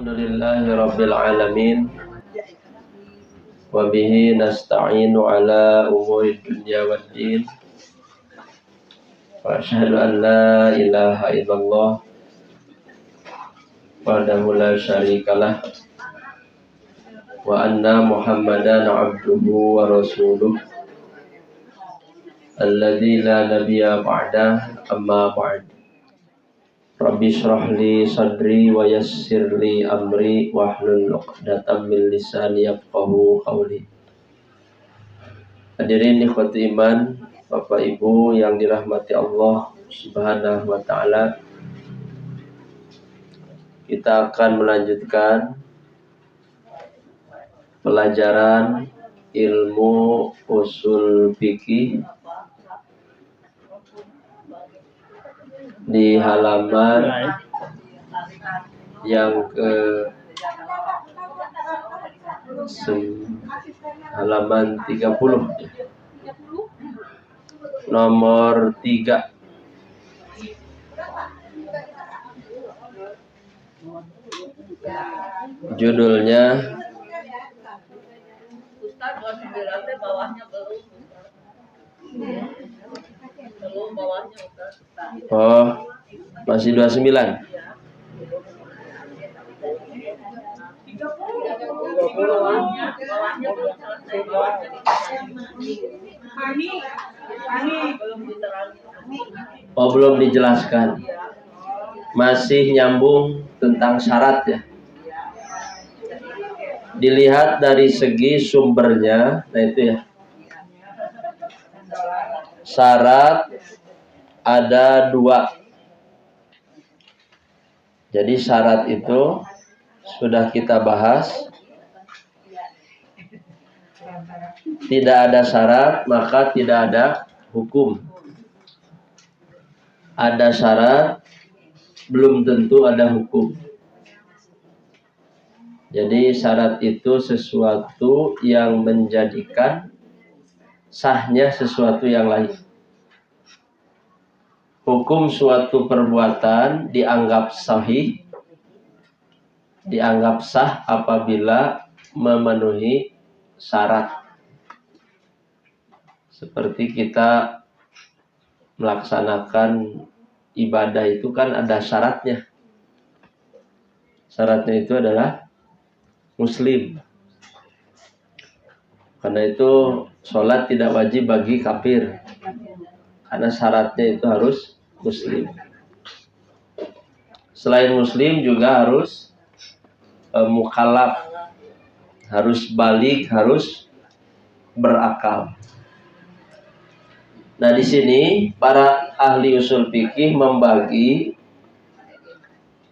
Alhamdulillahi Rabbil Alamin. Wa bihi nasta'inu ala umuri dunya waddin. Wa asyhadu an la ilaha illallah wahdahu la syarikalah wa anna Muhammadan abduhu wa rasuluh alladzi la nabiyya ba'dah, amma ba'd. Rabbi shrah li sadri wa yassir li amri wahlul 'uqdatam min lisani yafqahu qawli. Hadirin ikhwati iman, Bapak Ibu yang dirahmati Allah Subhanahu wa taala. Kita akan melanjutkan pelajaran ilmu usul fikih di halaman yang halaman 30, nomor 3. Judulnya masih 29. Belum dijelaskan. Masih nyambung tentang syarat ya. Dilihat dari segi sumbernya, nah itu ya. Syarat ada 2. Jadi syarat itu sudah kita bahas. Tidak ada syarat maka tidak ada hukum. Ada syarat belum tentu ada hukum. Jadi syarat itu sesuatu yang menjadikan sahnya sesuatu yang lain. Hukum suatu perbuatan dianggap sahih, dianggap sah apabila memenuhi syarat. Seperti kita melaksanakan ibadah itu kan ada syaratnya. Syaratnya itu adalah muslim. Karena itu sholat tidak wajib bagi kafir. Karena syaratnya itu harus muslim. Selain muslim juga harus mukallaf, harus baligh, harus berakal. Nah, di sini para ahli usul fikih membagi,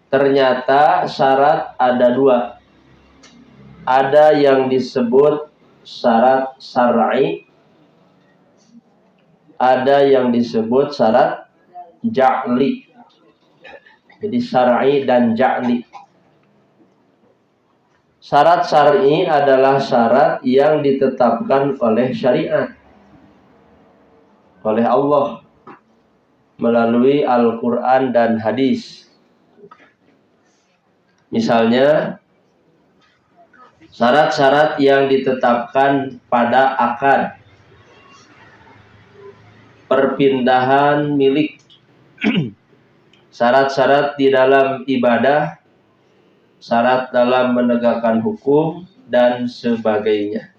ternyata syarat ada 2. Ada yang disebut syarat syar'i, ada yang disebut syarat ja'li. Jadi syar'i dan ja'li. Syarat syar'i adalah syarat yang ditetapkan oleh syariat, oleh Allah melalui Al-Quran dan hadis. Misalnya syarat-syarat yang ditetapkan pada akad, perpindahan milik, syarat-syarat di dalam ibadah, syarat dalam menegakkan hukum, dan sebagainya.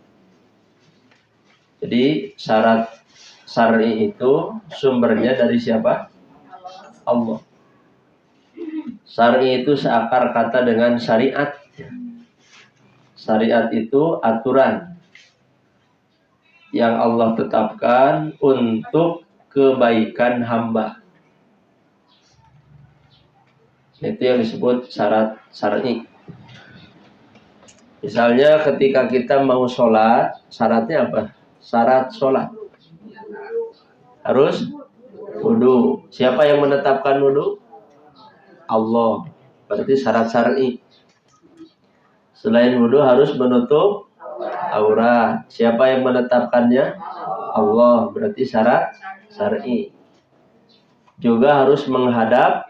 Jadi syarat syar'i itu sumbernya dari siapa? Allah. Syar'i itu seakar kata dengan syariat. Syariat itu aturan yang Allah tetapkan untuk kebaikan hamba. Itu yang disebut syarat syar'i. Misalnya ketika kita mau sholat, syaratnya apa? Syarat sholat harus wudu. Siapa yang menetapkan wudu? Allah. Berarti syarat syar'i. Selain wudu harus menutup aurat. Siapa yang menetapkannya? Allah. Berarti syarat syar'i. Juga harus menghadap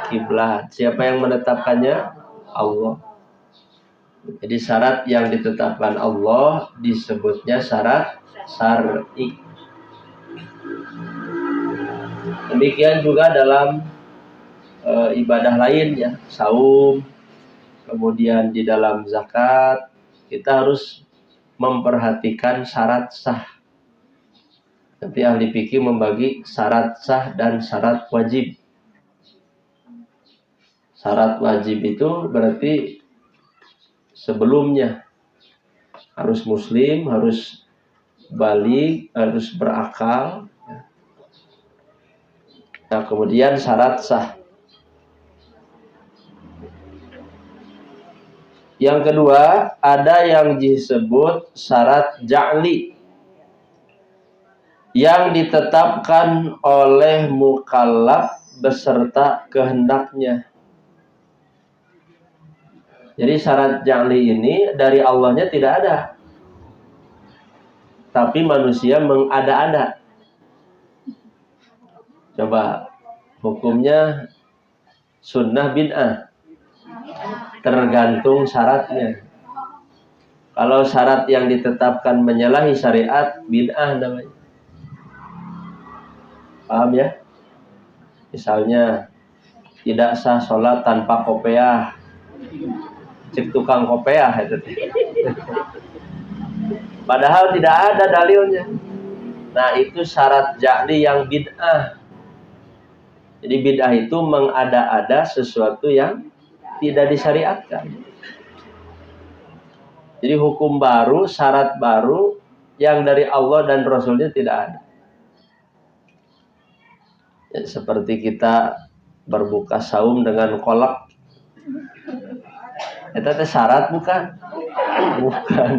kiblat. Siapa yang menetapkannya? Allah. Jadi syarat yang ditetapkan Allah disebutnya syarat syar'i. Demikian juga dalam ibadah lain ya, saum, kemudian di dalam zakat, kita harus memperhatikan syarat sah. Nanti ahli fikih membagi syarat sah dan syarat wajib. Syarat wajib itu berarti sebelumnya harus muslim, harus baligh, harus berakal. Nah, kemudian syarat sah. Yang kedua, ada yang disebut syarat ja'li, yang ditetapkan oleh mukallaf beserta kehendaknya. Jadi syarat ja'li ini dari Allahnya tidak ada, tapi manusia mengada-ada. Coba, hukumnya sunnah bid'ah, tergantung syaratnya. Kalau syarat yang ditetapkan menyalahi syariat, bid'ah namanya. Paham ya? Misalnya, tidak sah sholat tanpa kopiah. Cek tukang kopiah itu. Padahal tidak ada dalilnya. Nah, itu syarat ja'li yang bid'ah. Jadi bid'ah itu mengada-ada sesuatu yang tidak disyariatkan. Jadi hukum baru, syarat baru yang dari Allah dan Rasulnya tidak ada. Ya, seperti kita berbuka saum dengan kolak. Itu syarat bukan? Bukan.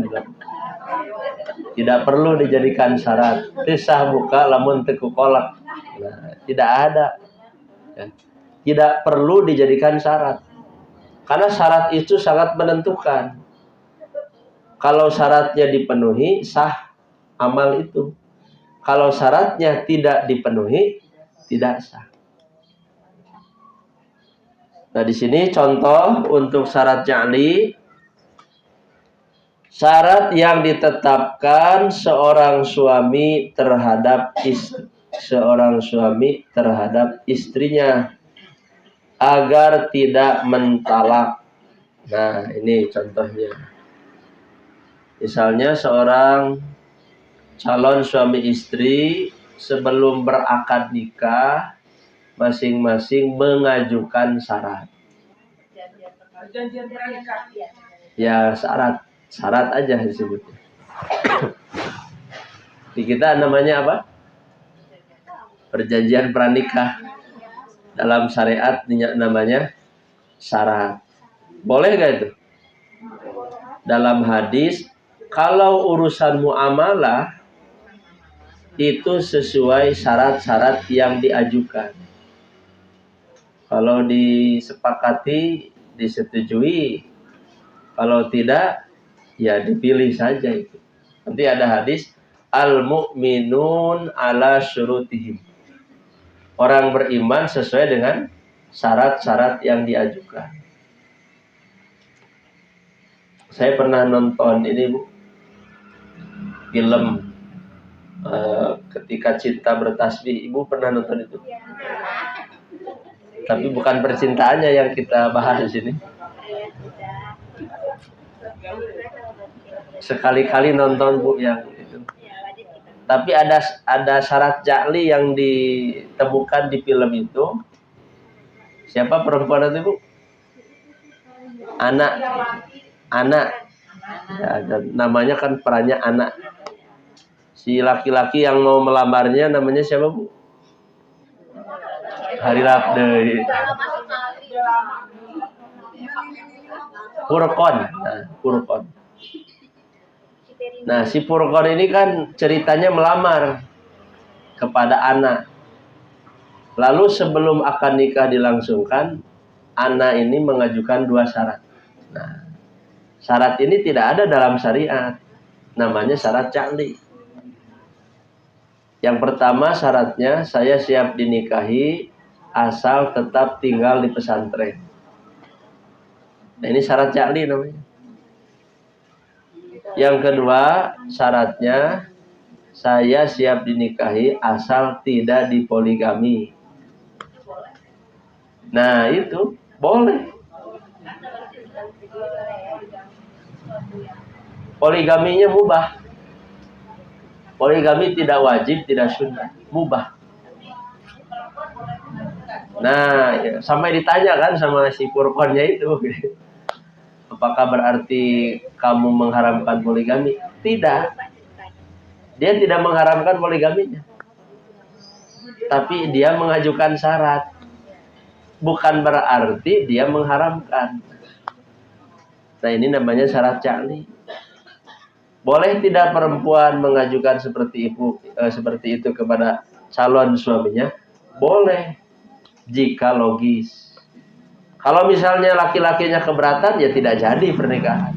Tidak perlu dijadikan syarat. Tisah buka lamun teku kolak. Nah, tidak ada. Ya. Tidak perlu dijadikan syarat. Karena syarat itu sangat menentukan. Kalau syaratnya dipenuhi, sah amal itu. Kalau syaratnya tidak dipenuhi, tidak sah. Nah, di sini contoh untuk syarat ja'li. Syarat yang ditetapkan seorang suami terhadap istrinya agar tidak mentalak. Nah, ini contohnya. Misalnya seorang calon suami istri sebelum berakad nikah masing-masing mengajukan syarat. Ya, syarat aja disebutnya. Di kita namanya apa? Perjanjian pranikah. Dalam syariat namanya syarat. Boleh gak itu? Dalam hadis, kalau urusan muamalah itu sesuai syarat-syarat yang diajukan. Kalau disepakati, disetujui. Kalau tidak, ya dipilih saja itu. Nanti ada hadis, al-mu'minun ala syurutihim. Orang beriman sesuai dengan syarat-syarat yang diajukan. Saya pernah nonton ini, Bu. Film Ketika Cinta Bertasbih. Ibu pernah nonton itu? Tapi bukan percintaannya yang kita bahas di sini. Sekali-kali nonton, Bu, yang itu. Tapi ada syarat ja'li yang ditemukan di film itu. Siapa perempuan itu, Bu? Anak. Ya, dan namanya kan perannya anak. Si laki-laki yang mau melamarnya namanya siapa, Bu? Hari Labde. Furqon. Furqon. Nah, si Furqon ini kan ceritanya melamar kepada anak. Lalu sebelum akad nikah dilangsungkan, anak ini mengajukan 2 syarat. Nah, syarat ini tidak ada dalam syariat. Namanya syarat ja'li. Yang pertama syaratnya, saya siap dinikahi asal tetap tinggal di pesantren. Nah, ini syarat ja'li namanya. Yang kedua, syaratnya saya siap dinikahi asal tidak dipoligami. Nah, itu boleh. Poligaminya mubah. Poligami tidak wajib, tidak sunnah, mubah. Nah, ya, sampai ditanya kan sama si Furqonnya itu, apakah berarti kamu mengharamkan poligami? Tidak. Dia tidak mengharamkan poligaminya. Tapi dia mengajukan syarat. Bukan berarti dia mengharamkan. Nah, ini namanya syarat ja'li. Boleh tidak perempuan mengajukan seperti itu kepada calon suaminya? Boleh, jika logis. Kalau misalnya laki-lakinya keberatan, ya tidak jadi pernikahan.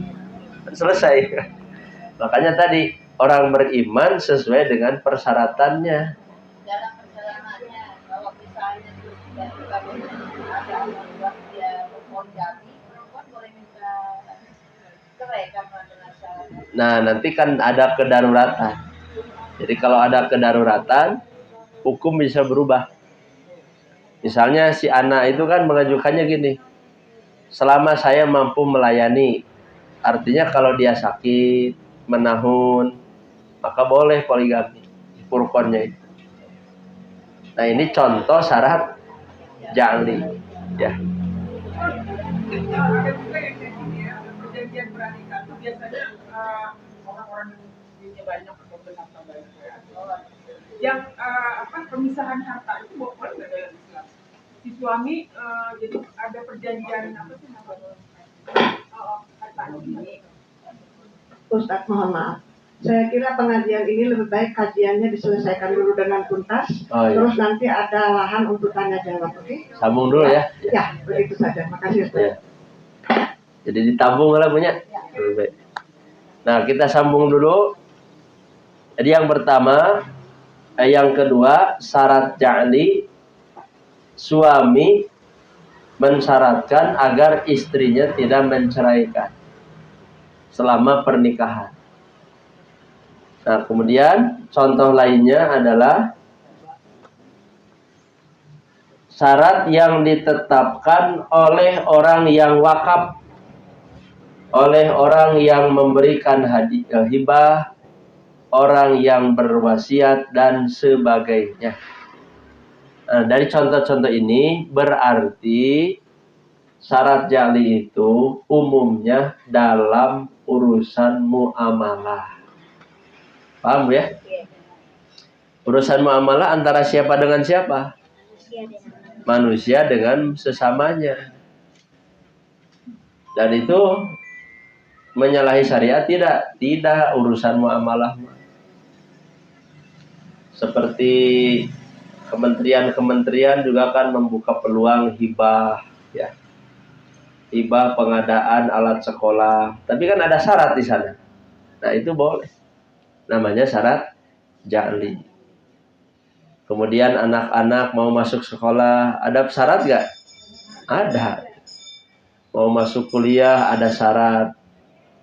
Selesai. Makanya tadi, orang beriman sesuai dengan persyaratannya. Dalam perjalanannya, kalau misalnya tidak ada buat dia berpoligami, perempuan boleh minta cerai karena dengan syarat. Nah, nanti kan ada kedaruratan. Jadi kalau ada kedaruratan, hukum bisa berubah. Misalnya si anak itu kan mengajukannya gini, selama saya mampu melayani, artinya kalau dia sakit, menahun, maka boleh poligami, Furqonnya itu. Nah, ini contoh syarat ja'li, ya. Ada juga yang kayak gini ya, perjanjian pernikahan itu biasanya orang-orang yang banyak atau berharta banyak ya. Yang pemisahan harta itu boleh nggak dalam Islam? Si suami jadi ada perjanjian apa sih namanya? Harta ini. Ustadz, mohon maaf. Saya kira pengajian ini lebih baik kajiannya diselesaikan dulu dengan tuntas, terus nanti ada lahan untuk tanya jawab, oke? Sambung dulu ya. Ya, begitu saja. Makasih Ustadz. Ya. Jadi ditabung lah punya. Nah, kita sambung dulu. Jadi yang pertama, yang kedua, syarat ja'li, suami mensyaratkan agar istrinya tidak menceraikan selama pernikahan. Nah, kemudian contoh lainnya adalah syarat yang ditetapkan oleh orang yang wakaf, oleh orang yang memberikan hibah, orang yang berwasiat, dan sebagainya. Nah, dari contoh-contoh ini berarti syarat ja'li itu umumnya dalam urusan muamalah. Paham ya? Urusan muamalah antara siapa dengan siapa? Manusia dengan sesamanya. Dan itu menyalahi syariat tidak? Tidak, urusan muamalah. Seperti kementerian-kementerian juga kan membuka peluang hibah, ya. Hibah pengadaan alat sekolah. Tapi kan ada syarat di sana. Nah, itu boleh. Namanya syarat ja'li. Kemudian anak-anak mau masuk sekolah, ada syarat nggak? Ada. Mau masuk kuliah, ada syarat.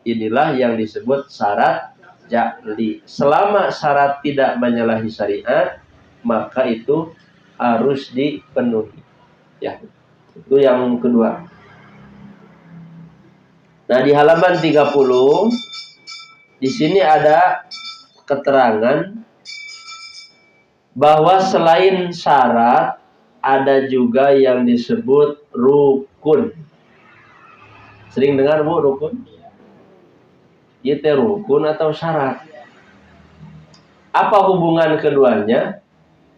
Inilah yang disebut syarat ja'li. Selama syarat tidak menyalahi syariat, maka itu harus dipenuhi. Ya, itu yang kedua. Nah, di halaman 30, di sini ada keterangan bahwa selain syarat ada juga yang disebut rukun. Sering dengar Bu rukun? Itu rukun atau syarat? Apa hubungan keduanya?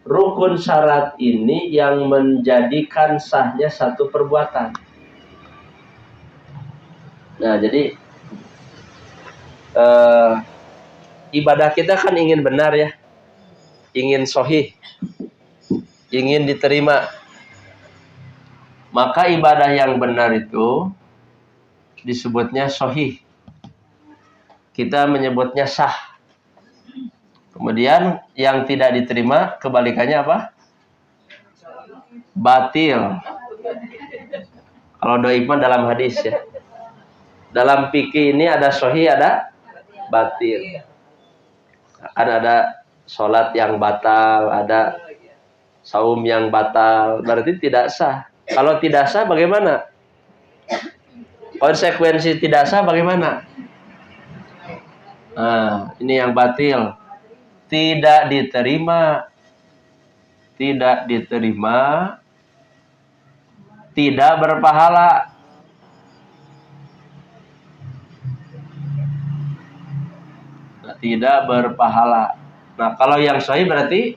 Rukun syarat ini yang menjadikan sahnya satu perbuatan. Nah, jadi ibadah kita kan ingin benar ya, ingin sahih, ingin diterima. Maka ibadah yang benar itu disebutnya sahih. Kita menyebutnya sah. Kemudian yang tidak diterima kebalikannya apa? Batil. Kalau do'if dalam hadis ya. Dalam fikih ini ada sahih, ada batil. Kan ada sholat yang batal, ada saum yang batal, berarti tidak sah. Kalau tidak sah bagaimana? Konsekuensi tidak sah bagaimana? Nah, ini yang batil. Tidak diterima, tidak berpahala. Tidak berpahala. Nah, kalau yang sahih berarti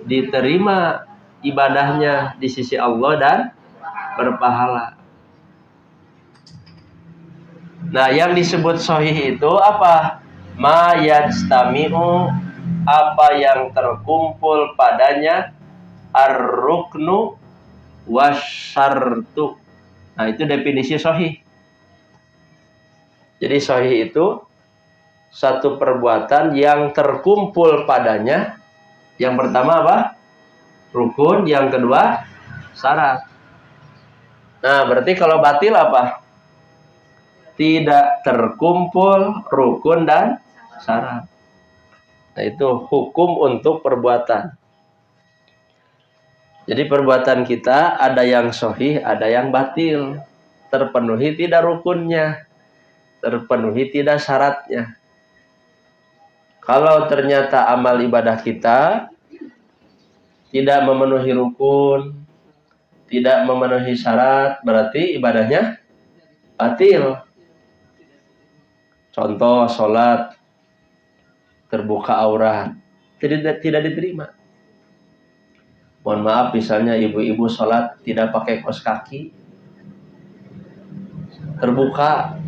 diterima ibadahnya di sisi Allah dan berpahala. Nah, yang disebut sahih itu apa? Ma yajtami'u, apa yang terkumpul padanya ar-ruknu wasyartu. Nah, itu definisi sahih. Jadi sahih itu satu perbuatan yang terkumpul padanya. Yang pertama apa? Rukun, yang kedua syarat. Nah, berarti kalau batil apa? Tidak terkumpul rukun dan syarat. Nah, itu hukum untuk perbuatan. Jadi perbuatan kita ada yang sahih, ada yang batil. Terpenuhi tidak rukunnya, terpenuhi tidak syaratnya. Kalau ternyata amal ibadah kita tidak memenuhi rukun, tidak memenuhi syarat, berarti ibadahnya batil. Contoh sholat terbuka aurat, tidak diterima. Mohon maaf, misalnya ibu-ibu sholat tidak pakai kaos kaki, terbuka,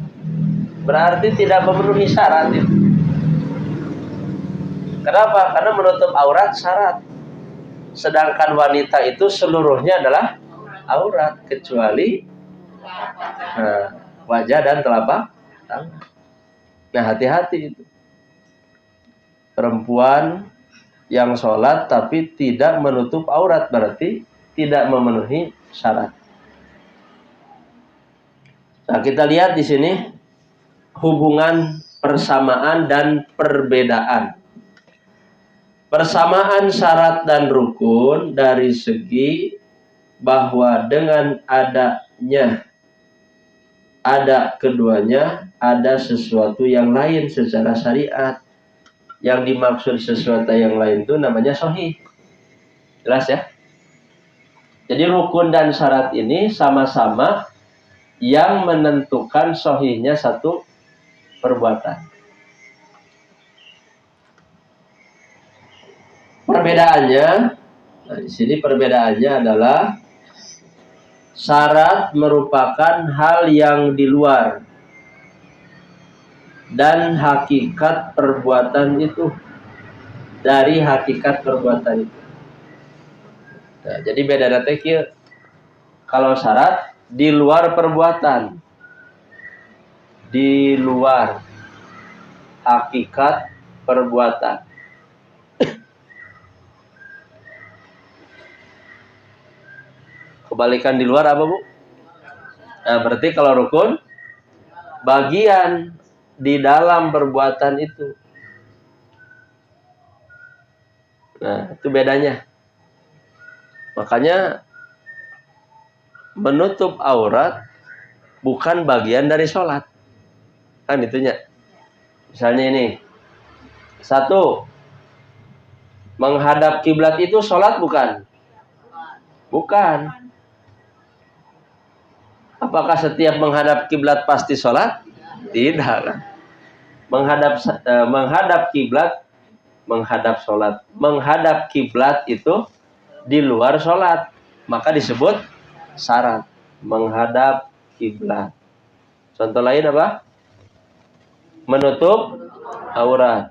berarti tidak memenuhi syarat itu. Kenapa? Karena menutup aurat syarat. Sedangkan wanita itu seluruhnya adalah aurat kecuali wajah dan telapak tangan. Nah, hati-hati itu. Perempuan yang sholat tapi tidak menutup aurat berarti tidak memenuhi syarat. Nah, kita lihat di sini hubungan persamaan dan perbedaan. Persamaan syarat dan rukun dari segi bahwa dengan ada keduanya, ada sesuatu yang lain secara syariat. Yang dimaksud sesuatu yang lain itu namanya sahih. Jelas ya? Jadi rukun dan syarat ini sama-sama yang menentukan sahihnya satu perbuatan. Perbedaannya, nah di sini perbedaannya adalah syarat merupakan hal yang di luar dan hakikat perbuatan itu dari hakikat perbuatan itu. Nah, jadi beda nanti kalau syarat di luar perbuatan, di luar hakikat perbuatan. Kebalikan di luar apa, Bu? Nah, berarti kalau rukun bagian di dalam perbuatan itu. Nah, itu bedanya. Makanya menutup aurat bukan bagian dari sholat. Kan itunya. Misalnya ini. 1. Menghadap kiblat itu sholat bukan? Bukan. Apakah setiap menghadap kiblat pasti sholat? Tidak. Menghadap kiblat, menghadap sholat. Menghadap kiblat itu di luar sholat, maka disebut syarat. Menghadap kiblat. Contoh lain apa? Menutup aurat.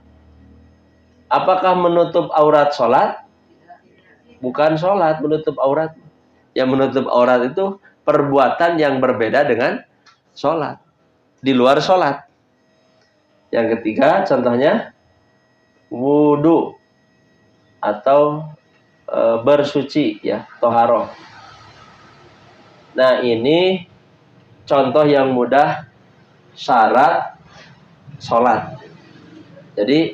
Apakah menutup aurat sholat? Bukan sholat menutup aurat. Yang menutup aurat itu perbuatan yang berbeda dengan sholat. Di luar sholat. Yang ketiga contohnya wudu atau bersuci ya, toharoh. Nah, ini contoh yang mudah syarat sholat. Jadi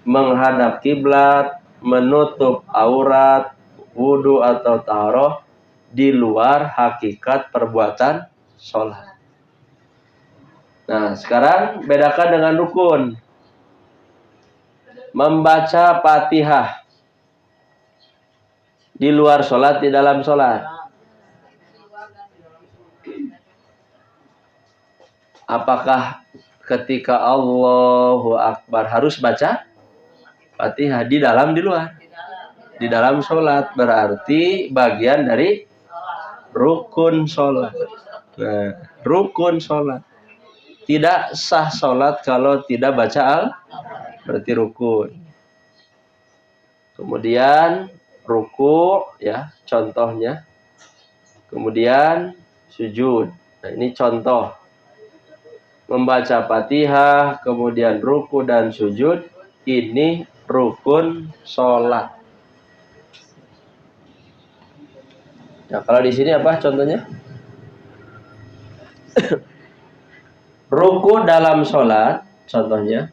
menghadap kiblat, menutup aurat, wudu atau taharah di luar hakikat perbuatan sholat. Nah, sekarang bedakan dengan rukun. Membaca Fatihah di luar sholat, di dalam sholat. Apakah ketika Allahu Akbar harus baca Fatihah di dalam, di luar? Di dalam sholat, berarti bagian dari rukun sholat. Nah, rukun sholat. Tidak sah sholat kalau tidak baca berarti rukun. Kemudian ruku, ya, contohnya. Kemudian sujud. Nah, ini contoh. Membaca Fatihah, kemudian ruku dan sujud, ini rukun sholat. Nah, kalau di sini apa contohnya? Ruku dalam sholat, contohnya,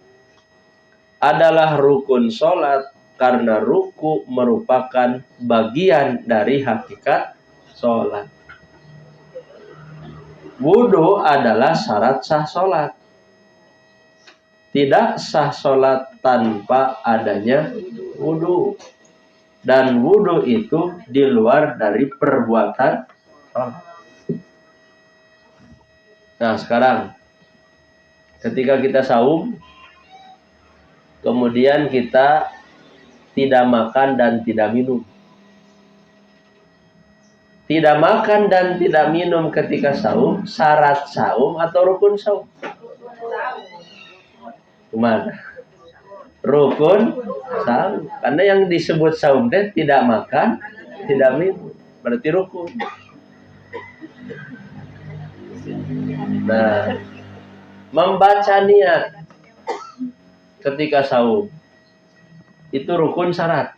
adalah rukun sholat karena ruku merupakan bagian dari hakikat sholat. Wudu adalah syarat sah sholat. Tidak sah sholat tanpa adanya wudu. Dan wudu itu di luar dari perbuatan sholat. Nah, sekarang ketika kita saum, kemudian kita tidak makan dan tidak minum. Tidak makan dan tidak minum ketika saum, syarat saum atau rukun saum? Gimana? Rukun saum. Karena yang disebut saum teh tidak makan, tidak minum. Berarti rukun. Nah, membaca niat ketika saum itu rukun syarat.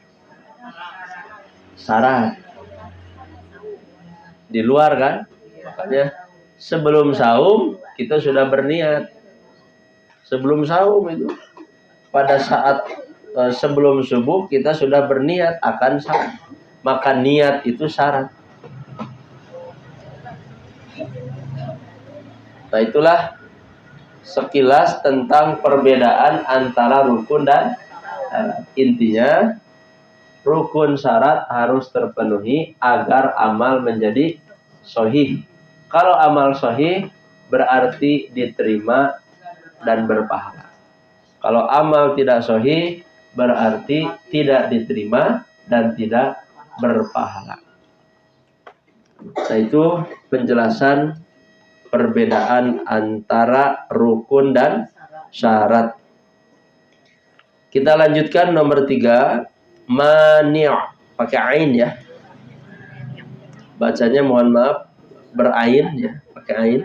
Syarat. Di luar kan? Makanya sebelum saum kita sudah berniat. Sebelum saum itu pada saat sebelum subuh kita sudah berniat akan saum. Maka niat itu syarat. Nah, itulah sekilas tentang perbedaan antara rukun dan intinya rukun syarat harus terpenuhi agar amal menjadi sahih. Kalau amal sahih berarti diterima dan berpahala. Kalau amal tidak sahih berarti tidak diterima dan tidak berpahala. Nah, itu penjelasan perbedaan antara rukun dan syarat. Kita lanjutkan nomor 3, mani', pakai ain ya. Bacanya mohon maaf berain ya, pakai ain.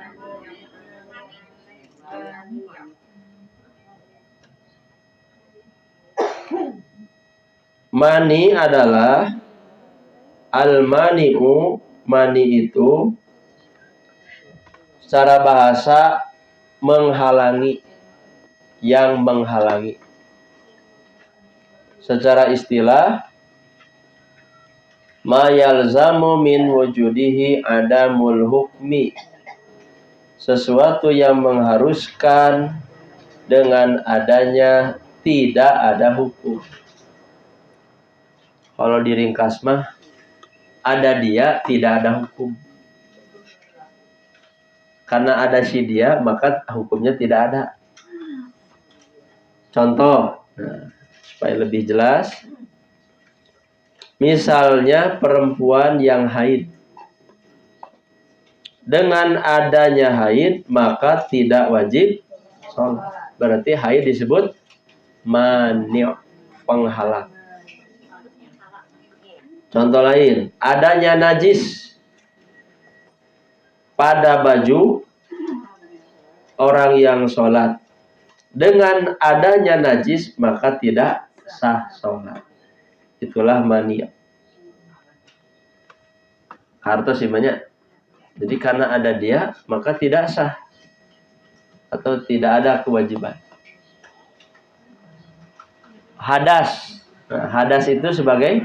Mani adalah al-mani'u, mani itu secara bahasa menghalangi, yang menghalangi. Secara istilah, ma yalzamu min wujudihi adamul hukmi, sesuatu yang mengharuskan dengan adanya tidak ada hukum. Kalau diringkas mah, ada dia tidak ada hukum. Karena ada si dia maka hukumnya tidak ada. Contoh, nah, supaya lebih jelas, misalnya perempuan yang haid. Dengan adanya haid maka tidak wajib sholat. Berarti haid disebut mani', penghalang. Contoh lain, adanya najis pada baju orang yang sholat. Dengan adanya najis maka tidak sah sholat. Itulah mani'. Harta simanya. Jadi karena ada dia maka tidak sah atau tidak ada kewajiban. hadas. Nah, hadas itu sebagai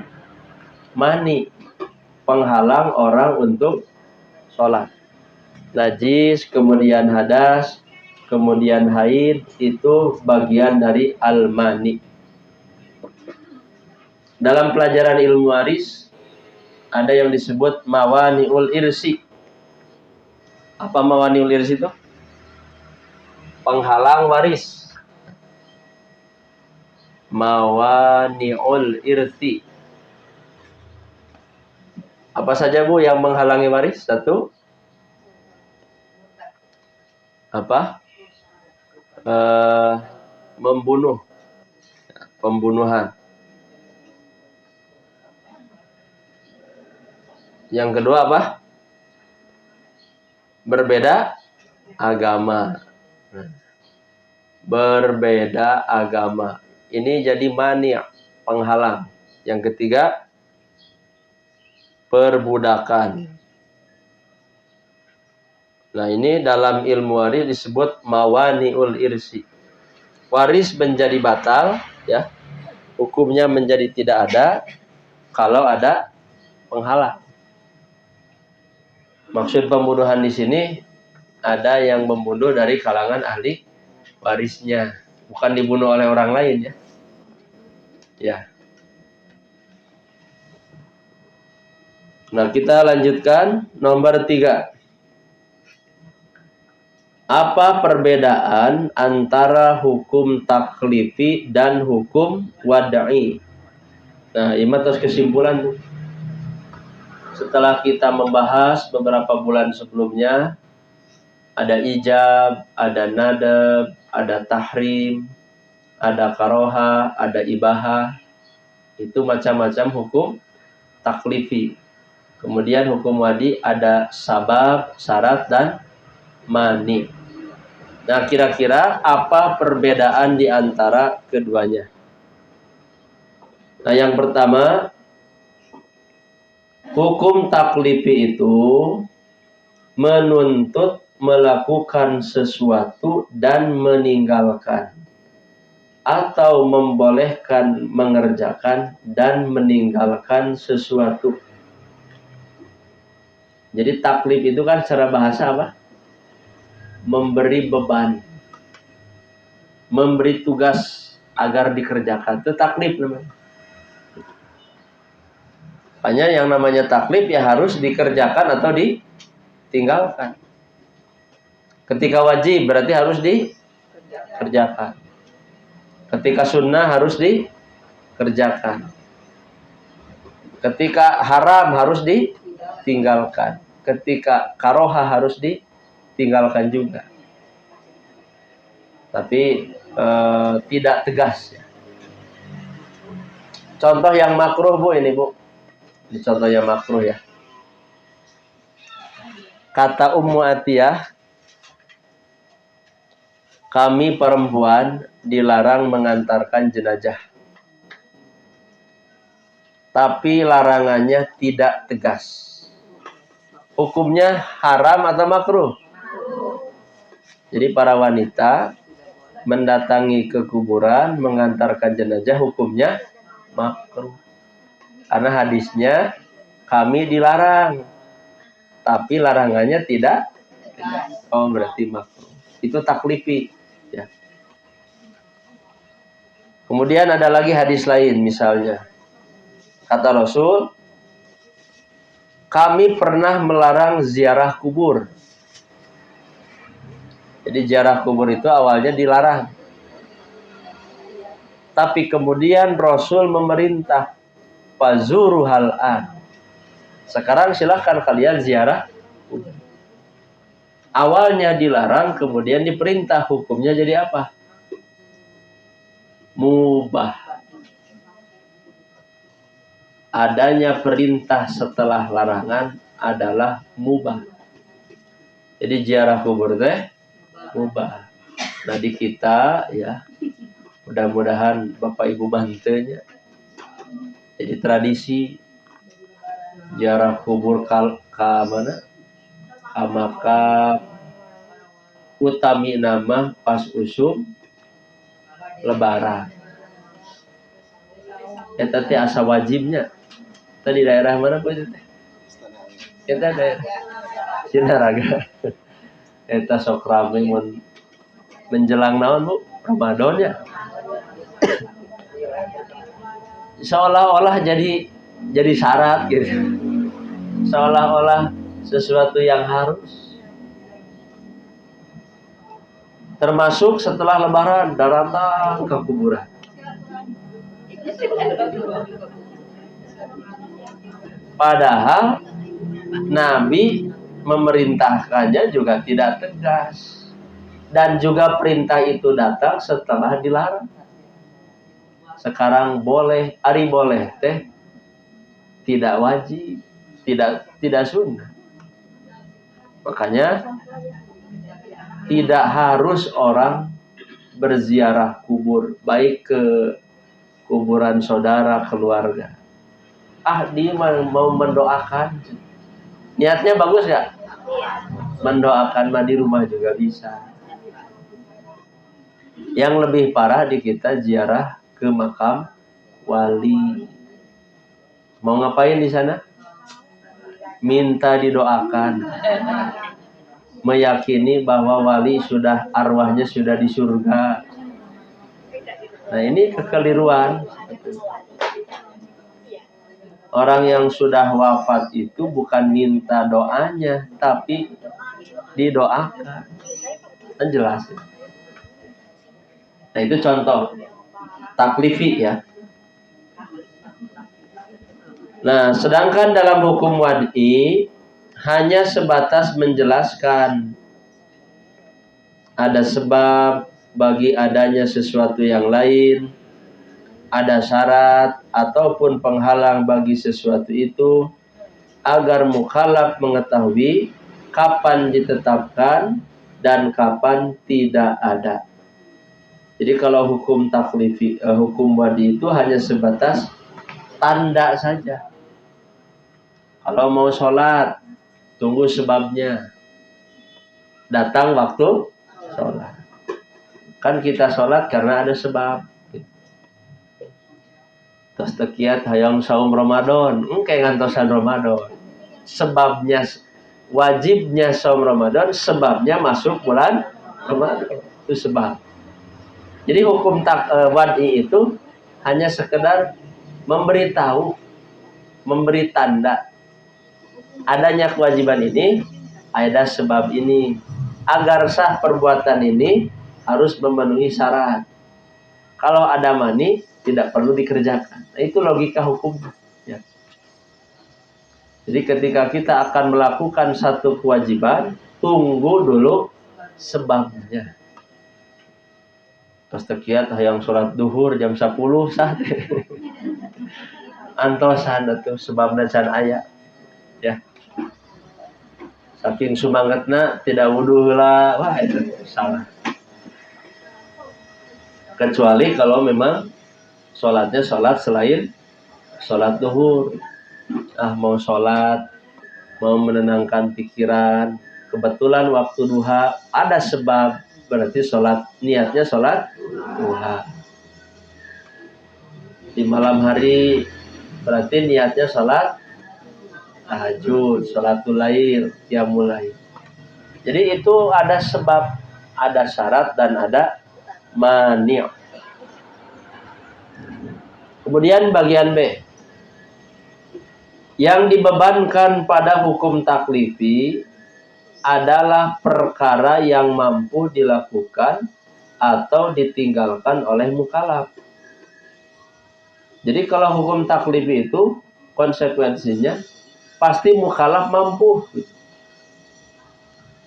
mani, penghalang orang untuk sholat. Najis, kemudian hadas, kemudian haid, itu bagian dari al-mani. Dalam pelajaran ilmu waris ada yang disebut mawani'ul irsi. Apa mawani'ul irsi itu? Penghalang waris. Mawani'ul irsi. Apa saja Bu yang menghalangi waris? Satu, apa? Membunuh, pembunuhan. Yang kedua apa? Berbeda agama. Berbeda agama. Ini jadi mani', penghalang. Yang ketiga, perbudakan. Nah, ini dalam ilmu waris disebut mawani'ul irsi. Waris menjadi batal, ya. Hukumnya menjadi tidak ada kalau ada penghalang. Maksud pembunuhan di sini ada yang membunuh dari kalangan ahli warisnya, bukan dibunuh oleh orang lain, ya. Ya. Nah, kita lanjutkan nomor 3. Apa perbedaan antara hukum taklifi dan hukum wad'i? Nah, ini atas kesimpulan tuh. Setelah kita membahas beberapa bulan sebelumnya, ada ijab, ada nadab, ada tahrim, ada karoha, ada ibahah. Itu macam-macam hukum taklifi. Kemudian hukum wadi ada sabab, syarat, dan mani. Nah, kira-kira apa perbedaan di antara keduanya? Nah, yang pertama, hukum taklifi itu menuntut melakukan sesuatu dan meninggalkan, atau membolehkan mengerjakan dan meninggalkan sesuatu. Jadi taklif itu kan secara bahasa apa? Memberi beban, memberi tugas agar dikerjakan. Itu taklif namanya. Hanya yang namanya taklif ya harus dikerjakan atau ditinggalkan. Ketika wajib berarti harus dikerjakan. Ketika sunnah harus dikerjakan. Ketika haram harus ditinggalkan. Ketika karoha harus ditinggalkan juga. Tapi tidak tegas. Contoh yang makruh Bu ini Bu. Ini contohnya makruh ya. Kata Ummu Atiyah, kami perempuan dilarang mengantarkan jenazah. Tapi larangannya tidak tegas. Hukumnya haram atau makruh? Jadi para wanita mendatangi ke kuburan, mengantarkan jenazah, hukumnya makruh. Karena hadisnya kami dilarang, tapi larangannya tidak. Oh, berarti makruh. Itu taklifi, ya. Kemudian ada lagi hadis lain, misalnya kata Rasul, kami pernah melarang ziarah kubur. Jadi ziarah kubur itu awalnya dilarang, tapi kemudian Rasul memerintah, fazuruhal an. Sekarang silahkan kalian ziarah kubur. Awalnya dilarang, kemudian diperintah. Hukumnya jadi apa? Mubah. Adanya perintah setelah larangan adalah mubah. Jadi ziarah kubur teh mubah. Nah, di kita ya, mudah-mudahan Bapak Ibu bantunya. Jadi tradisi ziarah kubur mana? Makam utami nama pas usum lebaran. Eta teh asa wajibnya. Tadi daerah mana Bu? Kita daerah Cinaraga. Eta sok rame menjelang naon Bu? Ramadan ya. Seolah-olah jadi syarat gitu. Seolah-olah sesuatu yang harus. Termasuk setelah lebaran datang ke kuburan. Padahal Nabi memerintahkannya juga tidak tegas. Dan juga perintah itu datang setelah dilarang. Sekarang boleh, ari boleh teh tidak wajib, tidak sunnah. Makanya tidak harus orang berziarah kubur, baik ke kuburan saudara, keluarga. Dia mau mendoakan. Niatnya bagus gak? Mendoakan mah di rumah juga bisa. Yang lebih parah di kita ziarah ke makam wali. Mau ngapain di sana? Minta didoakan. Meyakini bahwa wali arwahnya sudah di surga. Nah, ini kekeliruan. Orang yang sudah wafat itu bukan minta doanya, tapi didoakan. Kan jelas ya? Nah, itu contoh taklifi ya. Nah, sedangkan dalam hukum wad'i hanya sebatas menjelaskan ada sebab bagi adanya sesuatu yang lain, ada syarat ataupun penghalang bagi sesuatu itu, agar mukallaf mengetahui kapan ditetapkan dan kapan tidak ada. Jadi kalau hukum taklifi, hukum wad'i itu hanya sebatas tanda saja. Kalau mau sholat, tunggu sebabnya. Datang waktu sholat. Kan kita sholat karena ada sebab. Terus tekiat hayang saum Ramadan, kayak ngantosan Ramadan. Sebabnya, wajibnya saum Ramadan, sebabnya masuk bulan Ramadan. Itu sebab. Jadi hukum wad'i itu hanya sekedar memberitahu, memberi tanda adanya kewajiban ini, ada sebab ini. Agar sah perbuatan ini harus memenuhi syarat. Kalau ada mani, tidak perlu dikerjakan. Nah, itu logika hukum. Ya. Jadi ketika kita akan melakukan satu kewajiban, tunggu dulu sebabnya. Terus tekiat hayang sholat duhur jam 10 sah. Antosan itu sebabna can aya. Ya. Saking sumangetna tidak wudu heula, wah itu salah. Kecuali kalau memang sholatnya sholat selain sholat duhur. Mau sholat, mau menenangkan pikiran, kebetulan waktu duha ada sebab, berarti sholat, niatnya sholat duha. Di malam hari berarti niatnya sholat tahajud, sholatul lail, qiyamul lail. Jadi itu ada sebab, ada syarat dan ada mani'. Kemudian bagian B. Yang dibebankan pada hukum taklifi adalah perkara yang mampu dilakukan atau ditinggalkan oleh mukallaf. Jadi kalau hukum taklifi itu konsekuensinya pasti mukallaf mampu.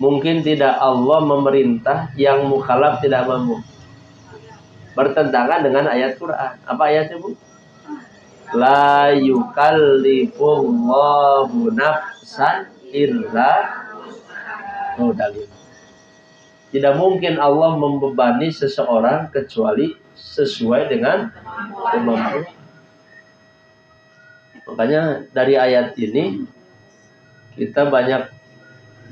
Mungkin tidak Allah memerintah yang mukallaf tidak mampu. Bertentangan dengan ayat Quran. Apa ayatnya, Bu? La yukallifullahu nafsan illa dalil. Tidak mungkin Allah membebani seseorang kecuali sesuai dengan kemampuan. Makanya dari ayat ini kita banyak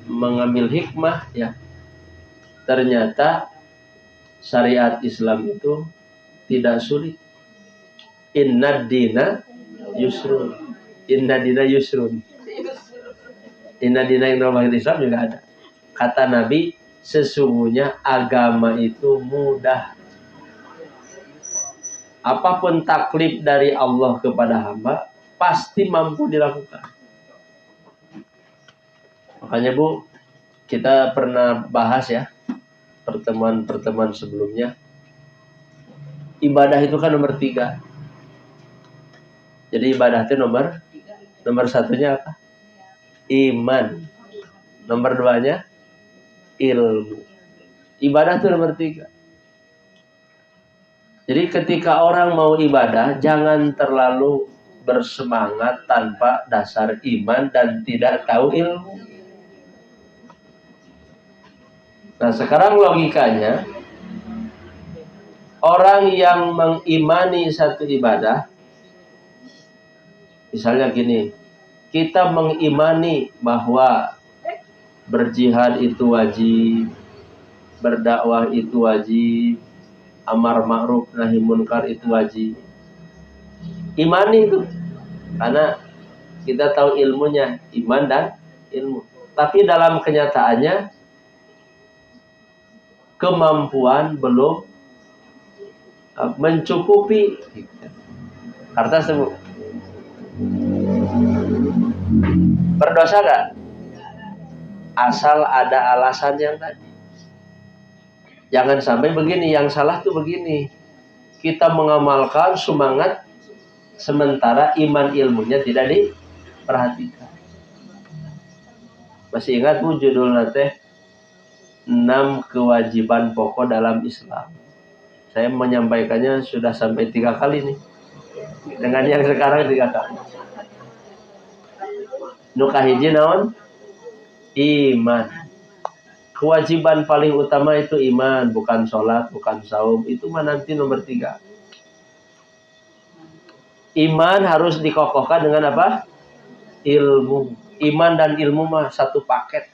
mengambil hikmah ya. Ternyata syariat Islam itu tidak sulit. Inna dina yusrun. Inna dina yusrun. Inna dina yang dalam Islam juga ada. Kata Nabi, sesungguhnya agama itu mudah. Apapun taklif dari Allah kepada hamba, pasti mampu dilakukan. Makanya Bu, kita pernah bahas ya, pertemuan-pertemuan sebelumnya. Ibadah itu kan nomor 3. Jadi ibadah itu nomor satunya apa? Iman. Nomor 2-nya ilmu. Ibadah itu nomor 3. Jadi ketika orang mau ibadah, jangan terlalu bersemangat tanpa dasar iman dan tidak tahu ilmu. Nah sekarang logikanya, orang yang mengimani satu ibadah, misalnya gini, kita mengimani bahwa berjihad itu wajib, berdakwah itu wajib, amar ma'ruf nahi munkar itu wajib. Imani itu, karena kita tahu ilmunya, iman dan ilmu. Tapi dalam kenyataannya, kemampuan belum mencukupi. Karena sebut berdosa gak? Asal ada alasan yang tadi. Jangan sampai begini, yang salah tuh begini. Kita mengamalkan semangat, sementara iman ilmunya tidak diperhatikan. Masih ingat Bu judulnya teh 6 kewajiban pokok dalam Islam. Saya menyampaikannya sudah sampai 3 kali nih. Dengan yang sekarang 3 kali. Nu kahiji naon? Iman. Kewajiban paling utama itu iman, bukan sholat, bukan saum. Itu mah nanti nomor 3. Iman harus dikokohkan dengan apa? Ilmu. Iman dan ilmu mah satu paket.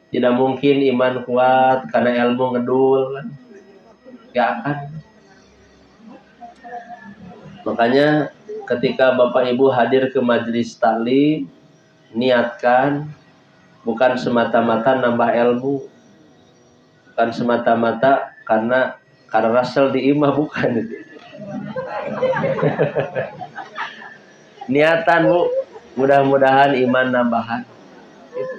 Tidak mungkin iman kuat karena ilmu ngedul kan. Gak akan. Makanya ketika Bapak Ibu hadir ke majelis taklim, niatkan bukan semata-mata nambah ilmu, bukan semata-mata karena Rasul di imah, bukan. Niatan Bu, mudah-mudahan iman nambahan. Itu.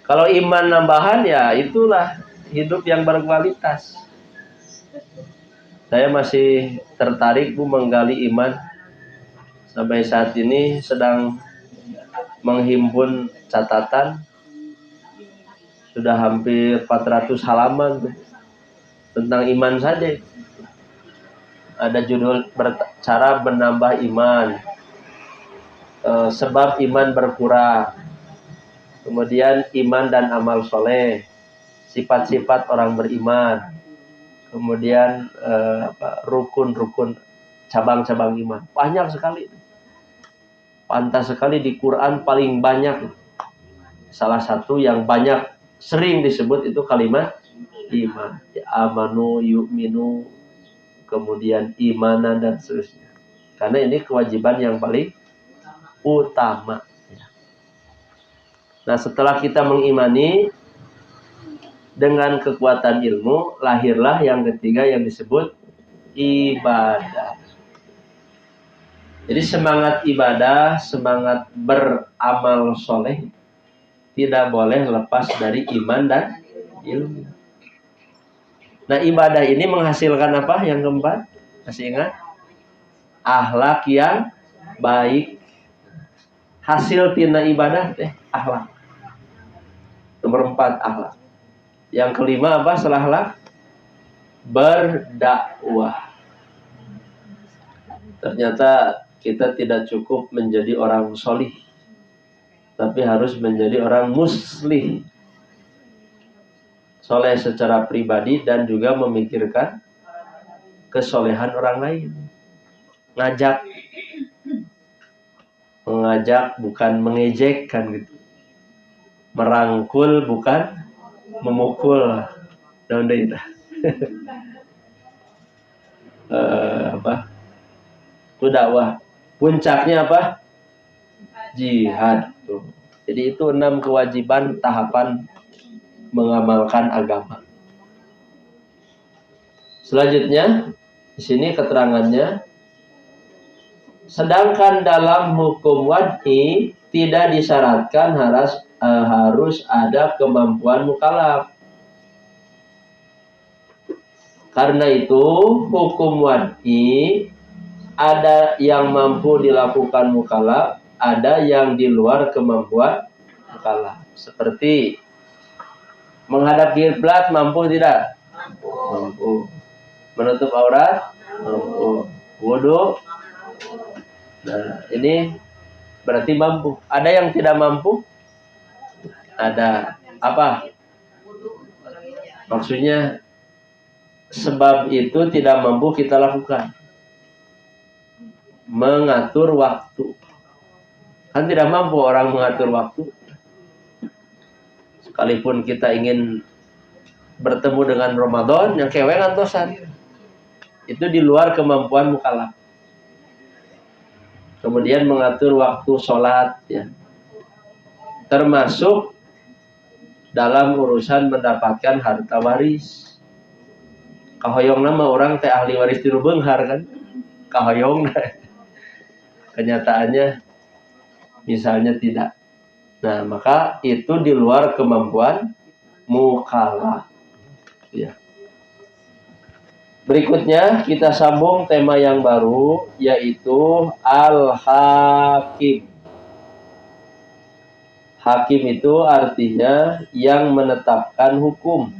Kalau iman nambahan ya itulah hidup yang berkualitas. Saya masih tertarik Bu menggali iman. Sampai saat ini sedang menghimpun catatan. Sudah hampir 400 halaman Bu, tentang iman saja. Ada judul cara menambah iman, sebab iman berkurang, kemudian iman dan amal soleh, sifat-sifat orang beriman, kemudian rukun-rukun, cabang-cabang iman. Banyak sekali. Pantas sekali di Quran paling banyak. Salah satu yang banyak sering disebut itu kalimat iman. Amanu yu'minu, kemudian imanan dan seterusnya. Karena ini kewajiban yang paling utama. Nah, setelah kita mengimani dengan kekuatan ilmu, lahirlah yang ketiga yang disebut ibadah. Jadi semangat ibadah, semangat beramal soleh tidak boleh lepas dari iman dan ilmu. Nah, ibadah ini menghasilkan apa? Yang keempat, masih ingat? Akhlak yang baik. Hasil tina ibadah teh akhlak. Nomor 4, akhlak. Yang kelima apa setelah akhlak? Berdakwah. Ternyata kita tidak cukup menjadi orang solih, tapi harus menjadi orang muslih. Soleh secara pribadi dan juga memikirkan kesolehan orang lain. Mengajak bukan mengejek kan gitu. Merangkul bukan memukul. Itu dakwah. Puncaknya apa? Jihad. Tuh. Jadi itu 6 kewajiban tahapan mengamalkan agama. Selanjutnya di sini keterangannya, sedangkan dalam hukum wad'i tidak disyaratkan harus ada kemampuan mukallaf. Karena itu hukum wad'i ada yang mampu dilakukan mukallaf, ada yang di luar kemampuan mukallaf. Seperti menghadap kiblat mampu tidak? Mampu. Menutup aurat? Mampu. Wudu? Nah, ini berarti mampu. Ada yang tidak mampu? Ada. Apa? Maksudnya sebab itu tidak mampu kita lakukan. Mengatur waktu. Kan tidak mampu orang mengatur waktu. Sekalipun kita ingin bertemu dengan Ramadan, yang kewe ngantosan. Itu di luar kemampuan mukallaf. Kemudian mengatur waktu sholat, ya. Termasuk dalam urusan mendapatkan harta waris. Kahoyong nama orang teh ahli waris tiru beunghar kan? Kahoyong. Kenyataannya misalnya tidak. Nah, maka itu di luar kemampuan mukallaf. Ya. Berikutnya kita sambung tema yang baru, yaitu al-hakim. Hakim itu artinya yang menetapkan hukum.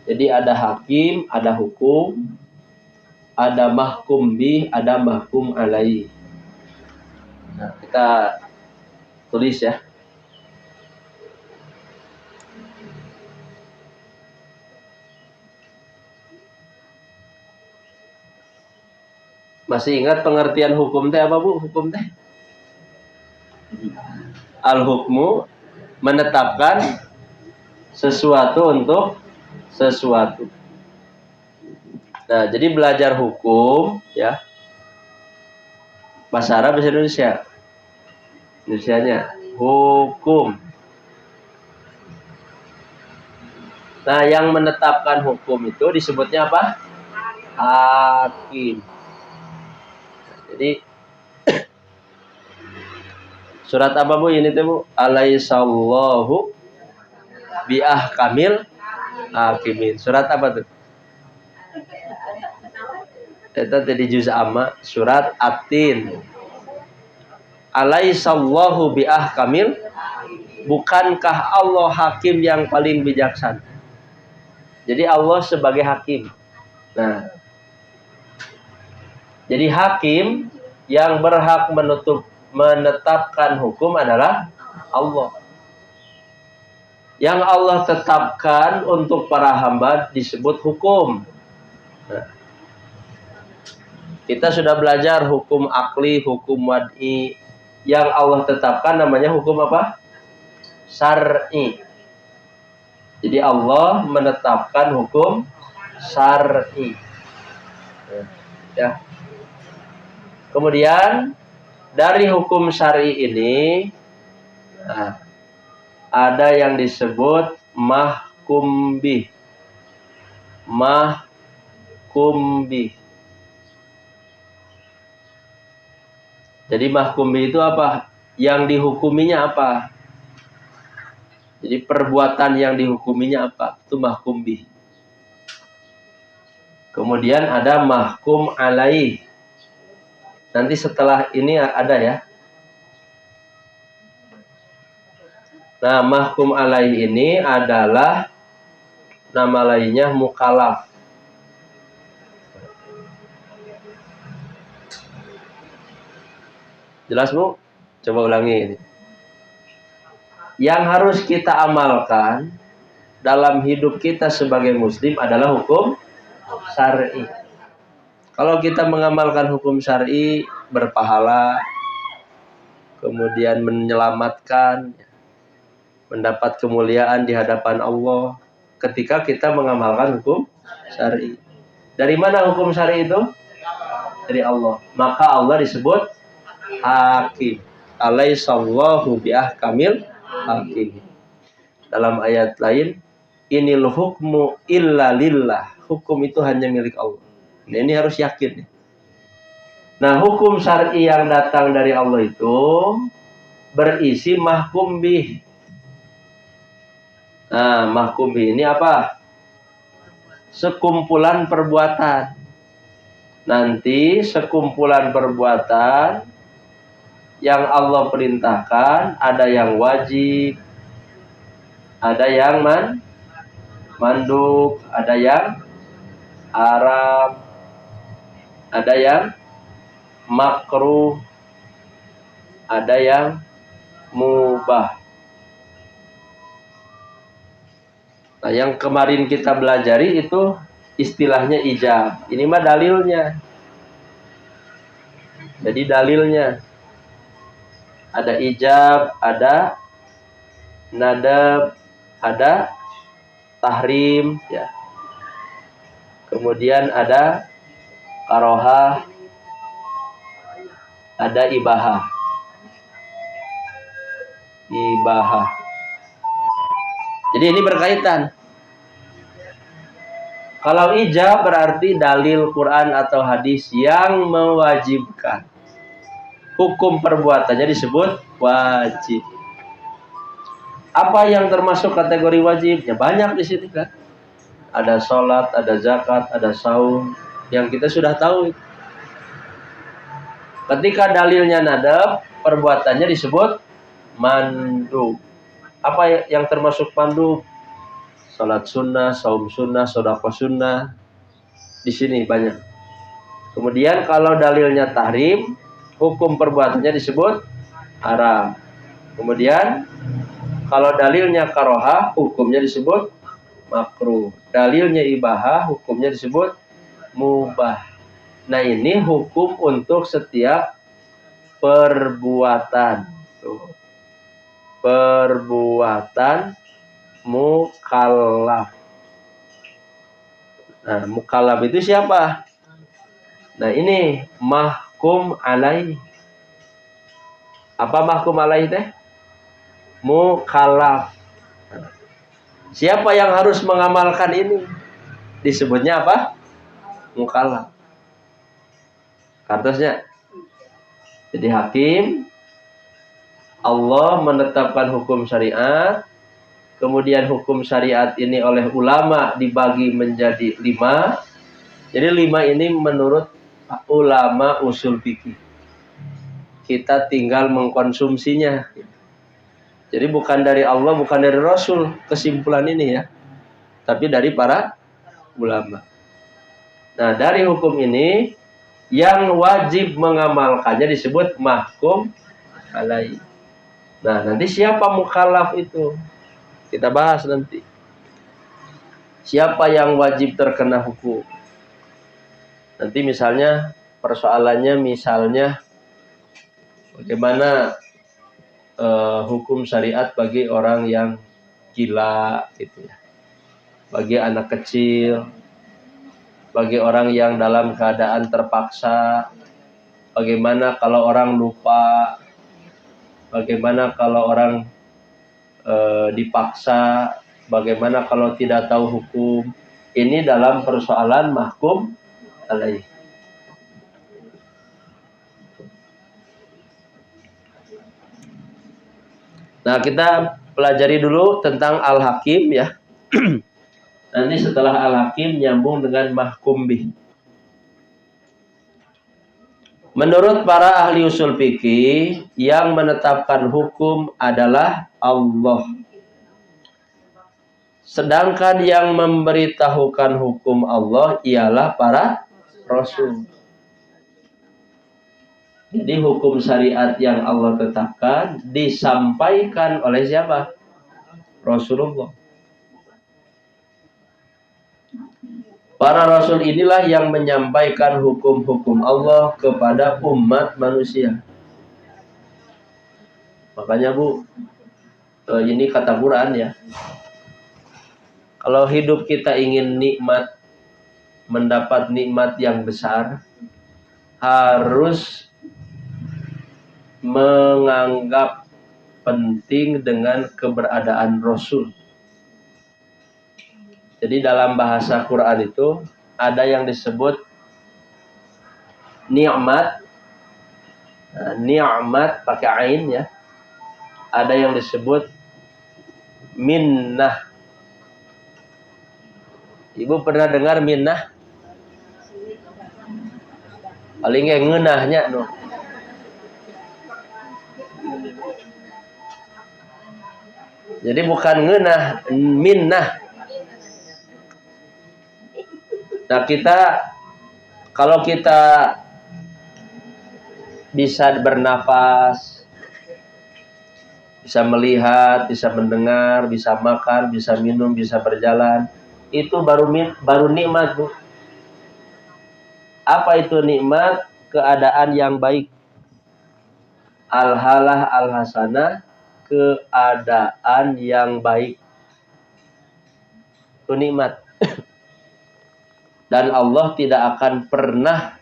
Jadi ada hakim, ada hukum, ada mahkum bih, ada mahkum alaih. Nah, kita tulis ya. Masih ingat pengertian hukum teh apa, Bu? Hukum teh? Al-hukmu menetapkan sesuatu untuk sesuatu. Nah, jadi belajar hukum ya. Bahasa Arab, bahasa Indonesia. Indonesianya hukum. Nah, yang menetapkan hukum itu disebutnya apa? Hakim. Jadi surat apa, Bu? Ini tuh, Bu. Alaihissallahu biahkamil hakimin. Surat apa tuh? Itu tadi juz amma, surat At-Tin. Alaihissallahu biahkamil. Bukankah Allah hakim yang paling bijaksana? Jadi Allah sebagai hakim. Nah, jadi hakim yang berhak menetapkan hukum adalah Allah. Yang Allah tetapkan untuk para hamba disebut hukum. Nah, kita sudah belajar hukum akli, hukum wad'i. Yang Allah tetapkan namanya hukum apa? Syar'i. Jadi Allah menetapkan hukum syar'i. Ya. Kemudian dari hukum syar'i ini ada yang disebut mahkum bih. Mahkum bih. Jadi mahkum bih itu apa? Yang dihukuminya apa? Jadi perbuatan yang dihukuminya apa? Itu mahkum bih. Kemudian ada mahkum alaih. Nanti setelah ini ada ya. Nah, mahkum alaih ini adalah nama lainnya mukallaf. Jelas, Bu? Coba ulangi ini. Yang harus kita amalkan dalam hidup kita sebagai muslim adalah hukum syar'i. Kalau kita mengamalkan hukum syar'i, berpahala, kemudian menyelamatkan, mendapat kemuliaan di hadapan Allah ketika kita mengamalkan hukum syar'i. Dari mana hukum syar'i itu? Dari Allah. Maka Allah disebut hakim. Alaihissallahu biahkamil hakim. Dalam ayat lain, inil hukmu illa lillah. Hukum itu hanya milik Allah. Nah, ini harus yakin. Nah, hukum syar'i yang datang dari Allah itu berisi mahkum bih. Nah, mahkum bih ini apa? Sekumpulan perbuatan. Nanti sekumpulan perbuatan yang Allah perintahkan, ada yang wajib, ada yang mandub, ada yang haram, ada yang makruh, ada yang mubah. Nah, yang kemarin kita belajari itu istilahnya ijab. Ini mah dalilnya. Jadi dalilnya ada ijab, ada nadab, ada tahrim, ya. Kemudian ada karohah, ada ibahah. Ibahah. Jadi ini berkaitan. Kalau ijab berarti dalil Quran atau hadis yang mewajibkan. Hukum perbuatannya disebut wajib. Apa yang termasuk kategori wajibnya? Banyak di sini kan. Ada sholat, ada zakat, ada saum. Yang kita sudah tahu. Ketika dalilnya nadab, perbuatannya disebut mandub. Apa yang termasuk mandub? Salat sunnah, saum sunnah, sedekah sunnah. Di sini banyak. Kemudian kalau dalilnya tahrim, hukum perbuatannya disebut haram. Kemudian kalau dalilnya karohah, hukumnya disebut makruh. Dalilnya ibahah, hukumnya disebut mubah. Nah, ini hukum untuk setiap perbuatan. Tuh. Perbuatan mukallaf. Nah, mukallaf itu siapa? Nah, ini mahkum alaih. Apa mahkum alaih teh? Mukallaf. Siapa yang harus mengamalkan ini? Disebutnya apa? Mukallaf. Kartusnya. Jadi hakim, Allah menetapkan hukum syariat. Kemudian hukum syariat ini oleh ulama dibagi menjadi 5. Jadi 5 ini menurut ulama usul fikih. Kita tinggal mengkonsumsinya. Jadi bukan dari Allah, bukan dari Rasul kesimpulan ini ya. Tapi dari para ulama. Nah, dari hukum ini yang wajib mengamalkannya disebut mahkum alaih. Nah, nanti siapa mukallaf itu? Kita bahas nanti. Siapa yang wajib terkena hukum? Nanti misalnya persoalannya bagaimana hukum syariat bagi orang yang gila gitu ya. Bagi anak kecil, bagi orang yang dalam keadaan terpaksa, bagaimana kalau orang lupa, bagaimana kalau orang dipaksa, bagaimana kalau tidak tahu hukum. Ini dalam persoalan mahkum alaih. Nah, kita pelajari dulu tentang al-hakim ya. Nanti setelah al-hakim nyambung dengan mahkum bih. Menurut para ahli usul fikih, yang menetapkan hukum adalah Allah. Sedangkan yang memberitahukan hukum Allah ialah para rasul. Jadi hukum syariat yang Allah tetapkan disampaikan oleh siapa? Rasulullah. Para rasul inilah yang menyampaikan hukum-hukum Allah kepada umat manusia. Makanya Bu, ini kata Quran ya. Kalau hidup kita ingin nikmat, mendapat nikmat yang besar harus menganggap penting dengan keberadaan Rasul. Jadi dalam bahasa Quran itu ada yang disebut nikmat, nikmat pakai ain ya. Ada yang disebut minnah. Ibu pernah dengar minnah? Paling yang ngeunahnya no. Jadi bukan ngeunah, minnah. Nah, kalau kita bisa bernafas, bisa melihat, bisa mendengar, bisa makan, bisa minum, bisa berjalan, itu baru nikmat, Bu. Apa itu nikmat? Keadaan yang baik. Al-halah al-hasanah, keadaan yang baik. Itu nikmat. Dan Allah tidak akan pernah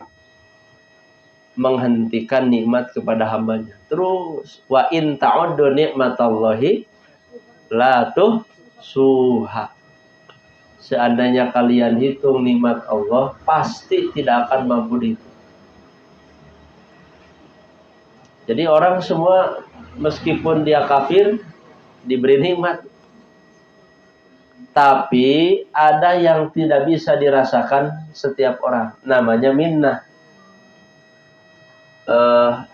menghentikan nikmat kepada hambanya. Terus wa in ta'uddu nikmatallahi la tuhsuha. Seandainya kalian hitung nikmat Allah, pasti tidak akan mampu dihitung. Jadi orang semua meskipun dia kafir diberi nikmat, tapi ada yang tidak bisa dirasakan setiap orang. Namanya minnah.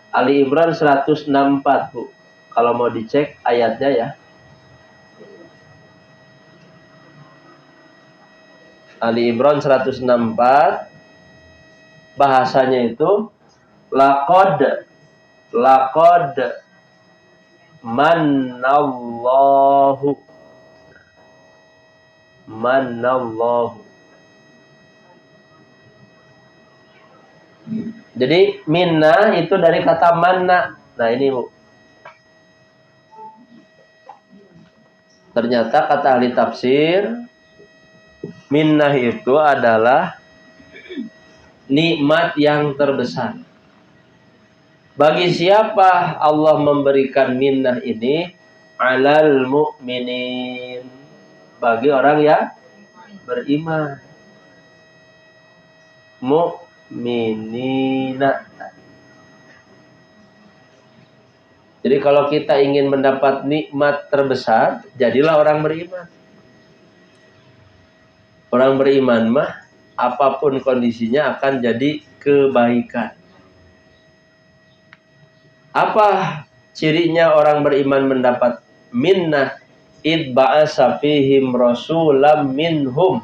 Ali Imran 164, Bu. Kalau mau dicek ayatnya ya. Ali Imran 164, bahasanya itu laqad manallahu. Jadi minnah itu dari kata manna. Nah ini, Bu. Ternyata kata ahli tafsir, minnah itu adalah nikmat yang terbesar. Bagi siapa Allah memberikan minnah ini? Alal mu'minin. Bagi orang yang beriman. Mu'minina. Jadi kalau kita ingin mendapat nikmat terbesar, jadilah orang beriman. Orang beriman mah apapun kondisinya akan jadi kebaikan. Apa cirinya orang beriman mendapat minnah? Id ba'asa fihim rasulam minhum.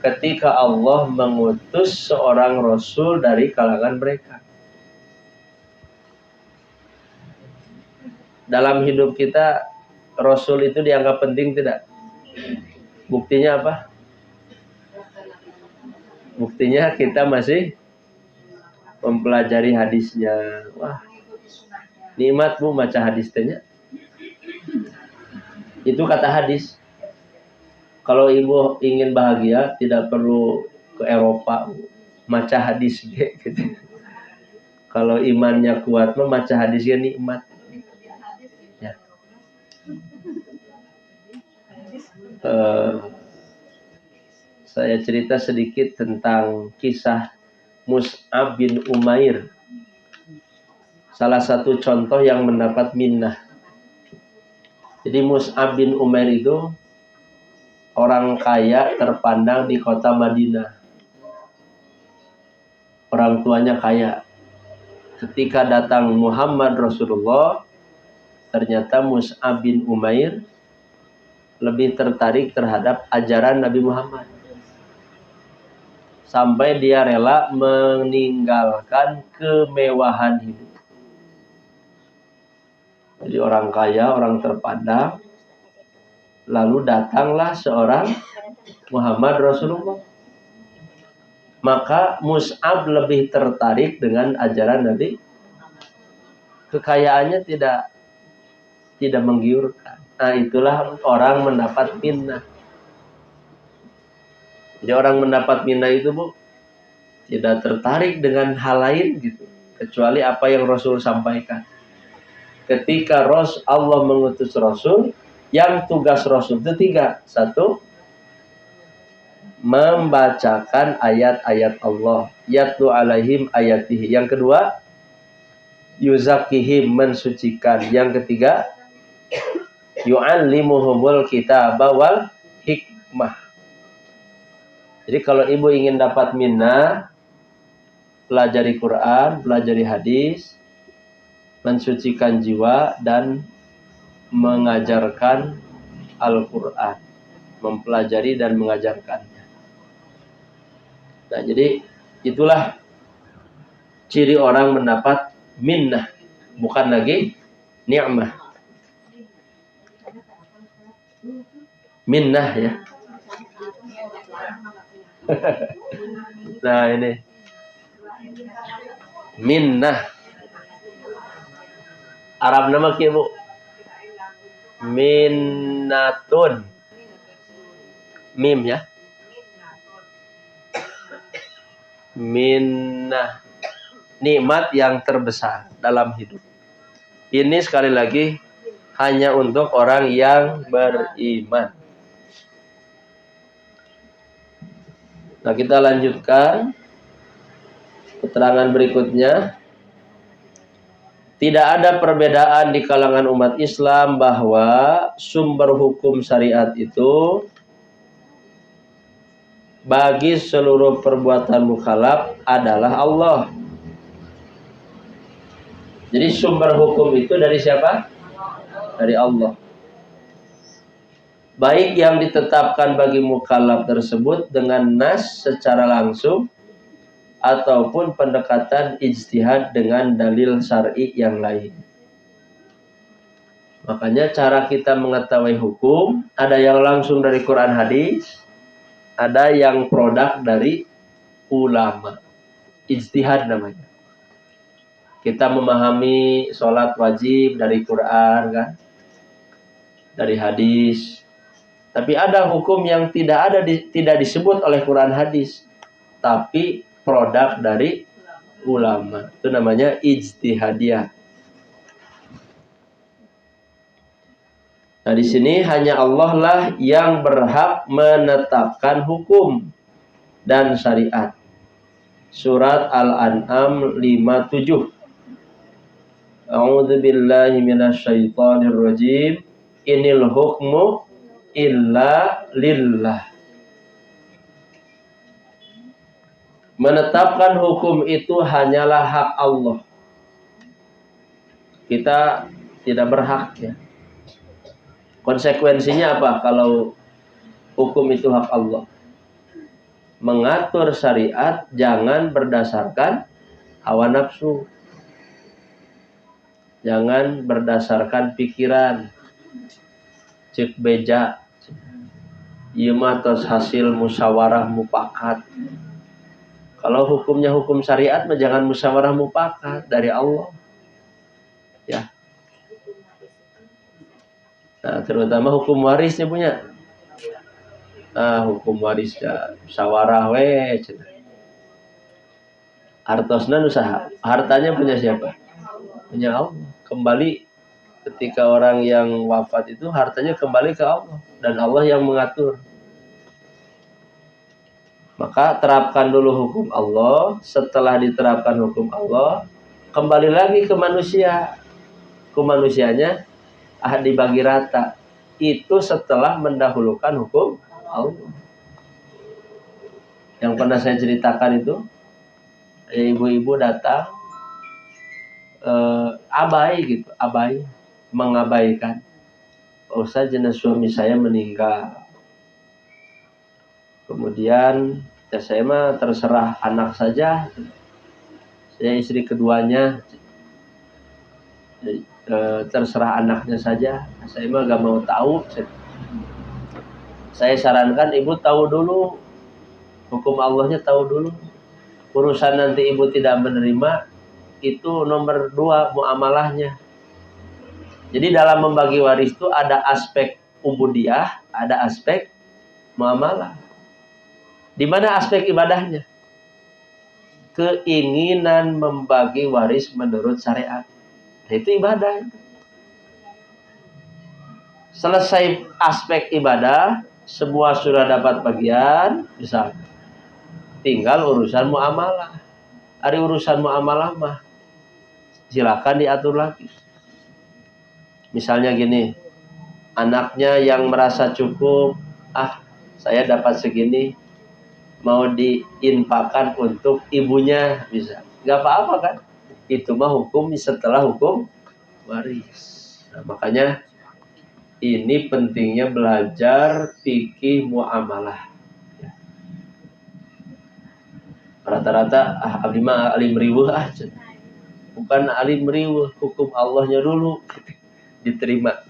Ketika Allah mengutus seorang rasul dari kalangan mereka. Dalam hidup kita, rasul itu dianggap penting tidak? Buktinya apa? Buktinya kita masih mempelajari hadisnya. Wah, nikmat, Bu, baca hadisnya. Itu kata hadis. Kalau ibu ingin bahagia, tidak perlu ke Eropa, baca hadis gitu. Kalau imannya kuat, baca hadisnya nikmat. Ya. Saya cerita sedikit tentang kisah Mus'ab bin Umair. Salah satu contoh yang mendapat minnah. Jadi Mus'ab bin Umair itu orang kaya terpandang di kota Madinah. Orang tuanya kaya. Ketika datang Muhammad Rasulullah, ternyata Mus'ab bin Umair lebih tertarik terhadap ajaran Nabi Muhammad. Sampai dia rela meninggalkan kemewahan hidup. Jadi orang kaya, orang terpandang. Lalu datanglah seorang Muhammad Rasulullah. Maka Mus'ab lebih tertarik dengan ajaran Nabi. Kekayaannya tidak menggiurkan. Nah, itulah orang mendapat minnah. Jadi orang mendapat minna itu Bu tidak tertarik dengan hal lain gitu, kecuali apa yang Rasul sampaikan. Ketika Allah mengutus Rasul, yang tugas Rasul itu 3. 1, membacakan ayat-ayat Allah, yatlu alaihim ayatihi. Yang kedua, yuzakihim, mensucikan. Yang ketiga, yu'allimuhumul kitaba wal hikmah. Jadi kalau ibu ingin dapat minnah, pelajari Quran, pelajari hadis, mensucikan jiwa, dan mengajarkan Al-Quran, mempelajari dan mengajarkannya. Nah, jadi itulah ciri orang mendapat minnah, bukan lagi ni'mah. Minnah ya. Nah, ini minnah. Arab nama kia Bu? Minnatun. Mim ya. Minnah, nikmat yang terbesar dalam hidup. Ini sekali lagi hanya untuk orang yang beriman. Nah, kita lanjutkan keterangan berikutnya. Tidak ada perbedaan di kalangan umat Islam bahwa sumber hukum syariat itu bagi seluruh perbuatan mukhalaf adalah Allah. Jadi sumber hukum itu dari siapa? Dari Allah. Baik yang ditetapkan bagi mukhalaf tersebut dengan nas secara langsung, ataupun pendekatan ijtihad dengan dalil syar'i yang lain. Makanya cara kita mengetahui hukum, ada yang langsung dari Quran hadis, ada yang produk dari ulama. Ijtihad namanya. Kita memahami sholat wajib dari Quran kan, dari hadis. Tapi ada hukum yang tidak disebut oleh Quran hadis, tapi produk dari ulama. Itu namanya ijtihadiyah. Nah, di sini hanya Allah lah yang berhak menetapkan hukum dan syariat. Surat Al-An'am 57. A'udzu billahi minasyaitonir rajim. Inil hukmu illa lillah. Menetapkan hukum itu hanyalah hak Allah. Kita tidak berhak ya. Konsekuensinya apa kalau hukum itu hak Allah? Mengatur syariat jangan berdasarkan hawa nafsu. Jangan berdasarkan pikiran. Cek beja. Ieu mah tos hasil musyawarah mufakat. Kalau hukumnya hukum syariat mah jangan musyawarah mufakat, dari Allah. Ya. Nah, terutama hukum warisnya punya. Nah, hukum waris ya musyawarah we. Hartosna usaha. Hartanya punya siapa? Punya Allah. Kembali ketika orang yang wafat itu hartanya kembali ke Allah dan Allah yang mengatur. Maka terapkan dulu hukum Allah. Setelah diterapkan hukum Allah, kembali lagi ke manusia. Hukum manusianya dibagi rata. Itu setelah mendahulukan hukum Allah. Yang pernah saya ceritakan itu, ibu-ibu datang, abai, mengabaikan. Ustaz, jenazah suami saya meninggal. Kemudian ya saya mah terserah anak saja. Saya istri keduanya, terserah anaknya saja. Saya mah gak mau tahu. Saya sarankan ibu tahu dulu hukum Allahnya, tahu dulu. Urusan nanti ibu tidak menerima itu nomor 2 muamalahnya. Jadi dalam membagi waris itu ada aspek ubudiyah, ada aspek muamalah. Di mana aspek ibadahnya? Keinginan membagi waris menurut syariat. Itu ibadah. Selesai aspek ibadah, semua sudah dapat bagian, bisa. Tinggal urusan muamalah. Ada urusan muamalah mah, silakan diatur lagi. Misalnya gini, anaknya yang merasa cukup, saya dapat segini, mau diinfakkan untuk ibunya, bisa. Gak apa-apa kan? Itu mah hukum setelah hukum waris. Nah, makanya ini pentingnya belajar fikih muamalah. Rata-rata abdi mah alim riweuh bukan alim riweuh, hukum Allahnya dulu diterima.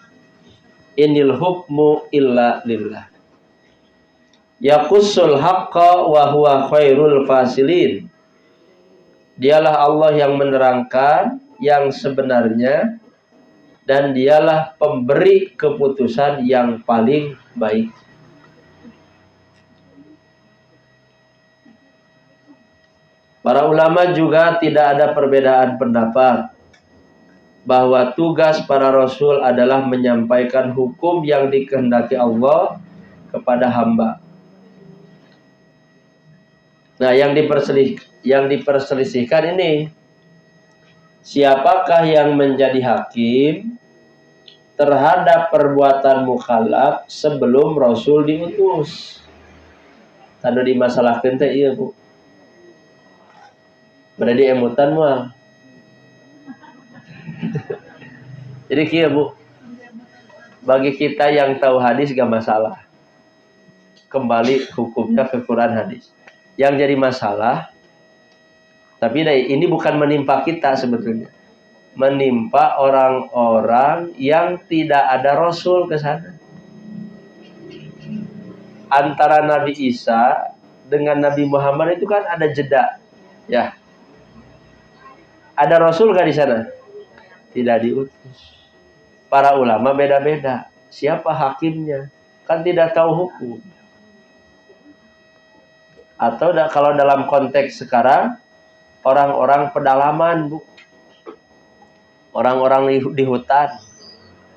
Inil hukmu illa lillah. Yaqussul haqqa wa huwa khairul fasilin. Dialah Allah yang menerangkan yang sebenarnya dan dialah pemberi keputusan yang paling baik. Para ulama juga tidak ada perbedaan pendapat bahwa tugas para rasul adalah menyampaikan hukum yang dikehendaki Allah kepada hamba. Nah, yang diperselisihkan ini, siapakah yang menjadi hakim terhadap perbuatan mukhalaf sebelum rasul diutus? Tadi dimasalahkeun teh ieu, Bu. Berarti emutan mah. Jadi kieu, Bu. Bagi kita yang tahu hadis gak masalah. Kembali hukumnya ke Quran hadis. Yang jadi masalah, tapi ini bukan menimpa kita sebetulnya. Menimpa orang-orang yang tidak ada rasul ke sana. Antara Nabi Isa dengan Nabi Muhammad itu kan ada jeda. Ya. Ada rasul gak di sana? Tidak diutus. Para ulama beda-beda. Siapa hakimnya? Kan tidak tahu hukum. Atau kalau dalam konteks sekarang, orang-orang pedalaman, Bu. Orang-orang di hutan,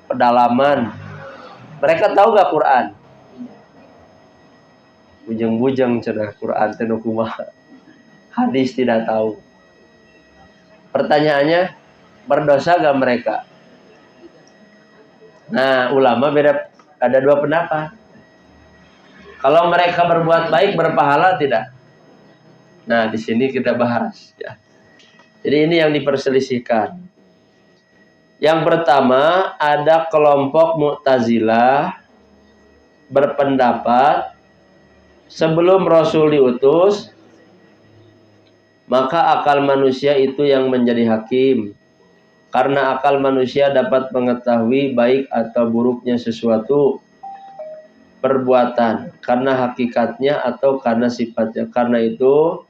pedalaman. Mereka tahu gak Quran? Bujeng-bujeng cenah Quran teh kumaha. Hadis tidak tahu. Pertanyaannya, berdosa gak mereka? Nah, ulama beda, ada dua pendapat. Kalau mereka berbuat baik, berpahala tidak? Nah, di sini kita bahas. Ya. Jadi ini yang diperselisihkan. Yang pertama, ada kelompok Mu'tazilah berpendapat sebelum Rasul diutus, maka akal manusia itu yang menjadi hakim. Karena akal manusia dapat mengetahui baik atau buruknya sesuatu perbuatan, karena hakikatnya atau karena sifatnya. Karena itu,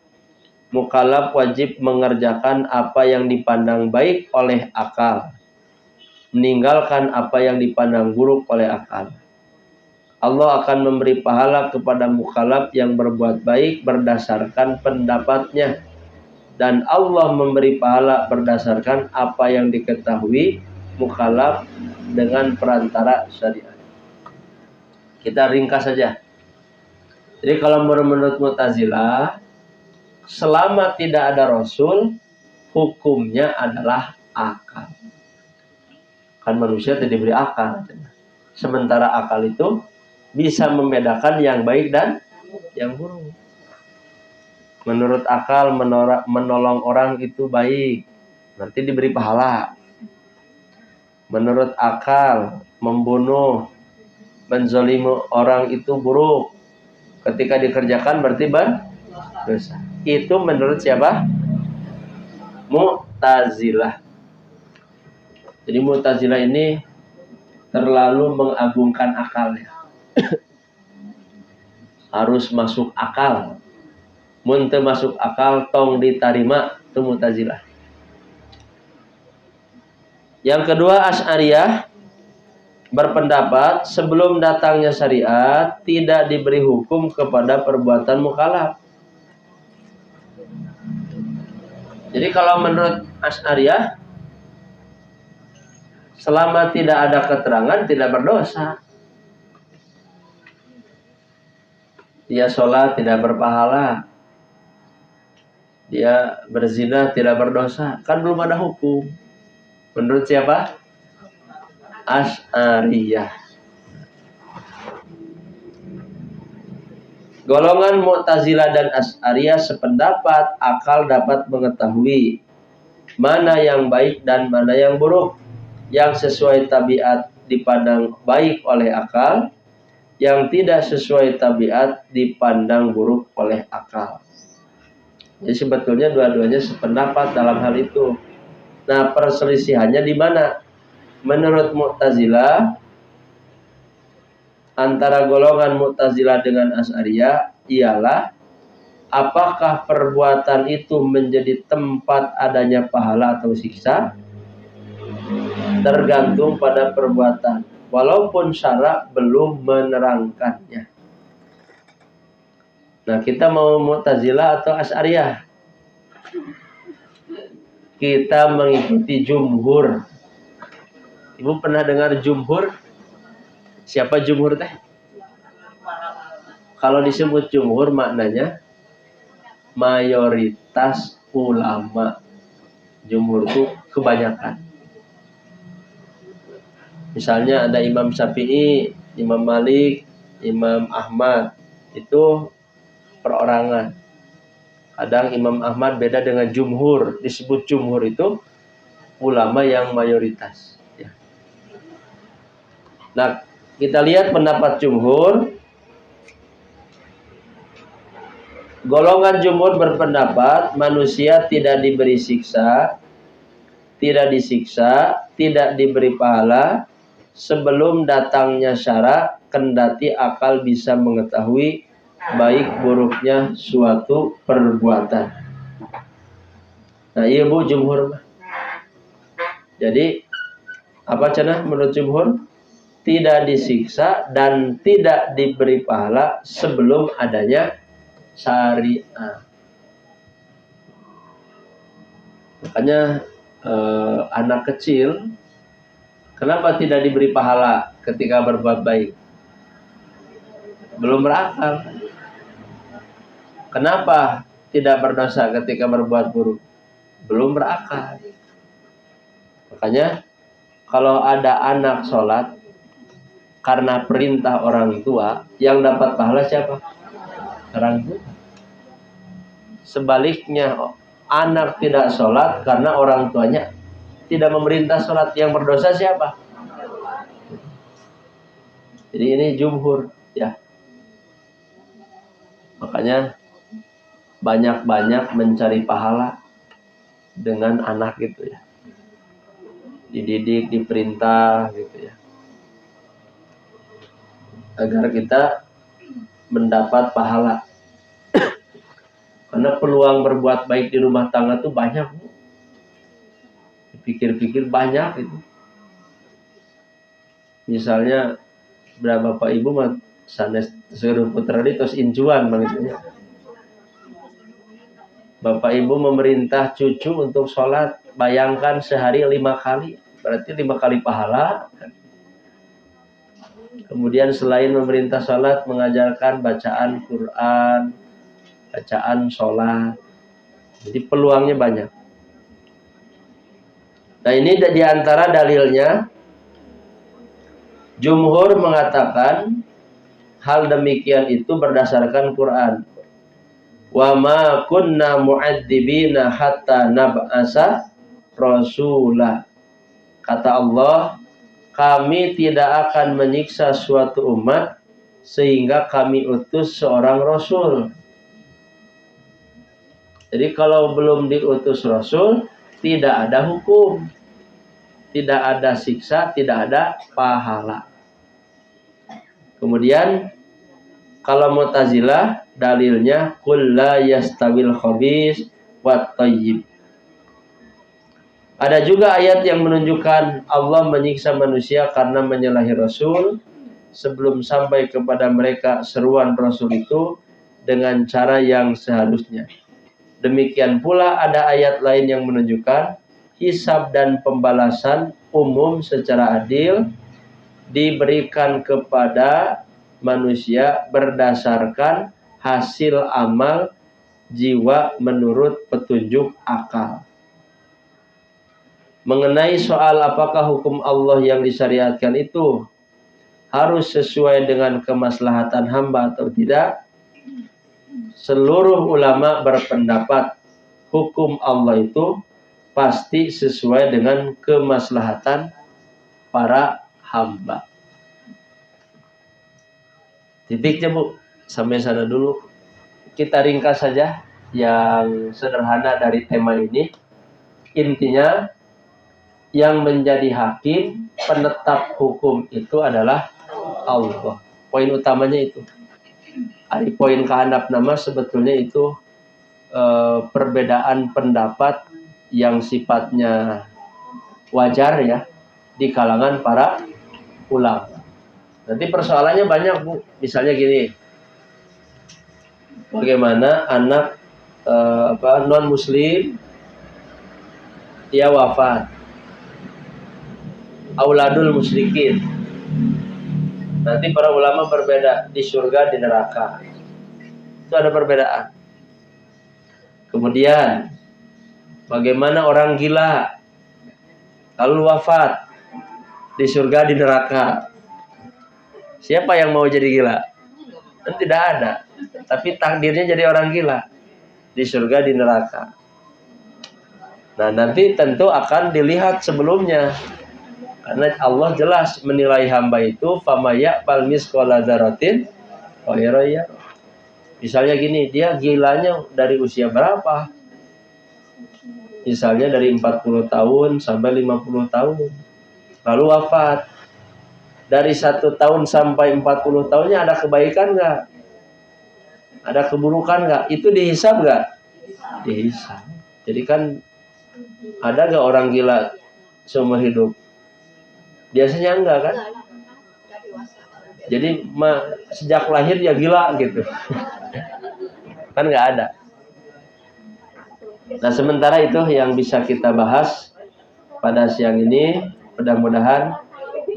mukallaf wajib mengerjakan apa yang dipandang baik oleh akal, meninggalkan apa yang dipandang buruk oleh akal. Allah akan memberi pahala kepada mukallaf yang berbuat baik berdasarkan pendapatnya. Dan Allah memberi pahala berdasarkan apa yang diketahui mukallaf dengan perantara syariat. Kita ringkas saja. Jadi kalau menurut Mu'tazilah, selama tidak ada Rasul, hukumnya adalah akal. Kan manusia tidak diberi akal. Sementara akal itu bisa membedakan yang baik dan yang buruk. Menurut akal menolong orang itu baik, nanti diberi pahala. Menurut akal membunuh, menzalimi orang itu buruk. Ketika dikerjakan berarti berdosa. Itu menurut siapa? Mu'tazilah. Jadi Mu'tazilah ini terlalu mengagungkan akalnya. Harus masuk akal. Mun teu masuk akal tong ditarima, itu Mu'tazilah. Yang kedua Asy'ariyah berpendapat sebelum datangnya syariat tidak diberi hukum kepada perbuatan mukallaf. Jadi kalau menurut Asy'ariyah, selama tidak ada keterangan tidak berdosa. Dia sholat tidak berpahala, dia berzina tidak berdosa, kan belum ada hukum. Menurut siapa? Asy'ariyah. Golongan Mu'tazilah dan Asy'ariyah sependapat akal dapat mengetahui mana yang baik dan mana yang buruk. Yang sesuai tabiat dipandang baik oleh akal, yang tidak sesuai tabiat dipandang buruk oleh akal. Jadi sebetulnya dua-duanya sependapat dalam hal itu. Nah, perselisihannya di mana? Menurut Mu'tazilah, antara golongan Mu'tazilah dengan Asy'ariyah ialah apakah perbuatan itu menjadi tempat adanya pahala atau siksa? Tergantung pada perbuatan, walaupun syara belum menerangkannya. Nah, kita mau Mu'tazilah atau Asy'ariyah? Kita mengikuti jumhur. Ibu pernah dengar jumhur? Siapa jumhur teh? Kalau disebut jumhur maknanya mayoritas ulama. Jumhur itu kebanyakan. Misalnya ada Imam Syafi'i, Imam Malik, Imam Ahmad. Itu perorangan. Kadang Imam Ahmad beda dengan jumhur. Disebut jumhur itu ulama yang mayoritas. Ya. Nah, kita lihat pendapat jumhur. Golongan jumhur berpendapat manusia tidak diberi siksa, tidak disiksa, tidak diberi pahala sebelum datangnya syara, kendati akal bisa mengetahui baik buruknya suatu perbuatan. Nah, iya Bu jumhur. Jadi apa cenah menurut jumhur? Tidak disiksa dan tidak diberi pahala sebelum adanya syariat. Makanya anak kecil kenapa tidak diberi pahala ketika berbuat baik? Belum berakal. Kenapa tidak berdosa ketika berbuat buruk? Belum berakal. Makanya kalau ada anak sholat karena perintah orang tua, yang dapat pahala siapa? Orang tua. Sebaliknya, anak tidak sholat karena orang tuanya tidak memerintah sholat, yang berdosa siapa? Jadi ini jumhur, ya. Makanya banyak-banyak mencari pahala dengan anak gitu ya. Dididik, diperintah gitu ya. Agar kita mendapat pahala. Karena peluang berbuat baik di rumah tangga tuh banyak. Pikir-pikir banyak itu. Misalnya berapa Bapak Ibu mah sanes seluruh putra di tos incuan maksudnya. Bapak Ibu memerintah cucu untuk sholat, bayangkan sehari 5 kali, berarti 5 kali pahala. Kemudian selain memerintah sholat, mengajarkan bacaan Quran, bacaan sholat. Jadi peluangnya banyak. Nah, ini di antara dalilnya. Jumhur mengatakan hal demikian itu berdasarkan Quran. Wa ma kunna mu'adzibina hatta nab'asa rasulah. Kata Allah, kami tidak akan menyiksa suatu umat sehingga kami utus seorang rasul. Jadi kalau belum diutus rasul, tidak ada hukum, tidak ada siksa, tidak ada pahala. Kemudian kalau Mu'tazilah dalilnya qul la yastawil khabis wat thayyib. Ada juga ayat yang menunjukkan Allah menyiksa manusia karena menyalahi Rasul sebelum sampai kepada mereka seruan Rasul itu dengan cara yang seharusnya. Demikian pula ada ayat lain yang menunjukkan hisab dan pembalasan umum secara adil diberikan kepada manusia berdasarkan hasil amal jiwa menurut petunjuk akal. Mengenai soal apakah hukum Allah yang disyariatkan itu harus sesuai dengan kemaslahatan hamba atau tidak, seluruh ulama berpendapat hukum Allah itu pasti sesuai dengan kemaslahatan para hamba. Titiknya Bu, sampai sana dulu. Kita ringkas saja yang sederhana dari tema ini. Intinya, yang menjadi hakim penetap hukum itu adalah Allah. Poin utamanya itu. Ada poin kehandap nama sebetulnya itu perbedaan pendapat yang sifatnya wajar ya di kalangan para ulama. Nanti persoalannya banyak Bu. Misalnya gini, bagaimana anak non muslim dia wafat, auladul musyrikin. Nanti para ulama berbeda di surga di neraka. Itu ada perbedaan. Kemudian bagaimana orang gila lalu wafat di surga di neraka. Siapa yang mau jadi gila? Kan tidak ada. Tapi takdirnya jadi orang gila di surga di neraka. Nah, nanti tentu akan dilihat sebelumnya. Karena Allah jelas menilai hamba itu famaya bal misqala dzarratin wa yaraya. Misalnya gini, dia gilanya dari usia berapa? Misalnya dari 40 tahun sampai 50 tahun. Lalu wafat. Dari 1 tahun sampai 40 tahunnya ada kebaikan nggak? Ada keburukan nggak? Itu dihisab nggak? Dihisab. Jadi kan ada nggak orang gila seumur hidup? Biasanya enggak kan? Jadi sejak lahir ya gila gitu. Kan nggak ada. Nah, sementara itu yang bisa kita bahas pada siang ini, mudah-mudahan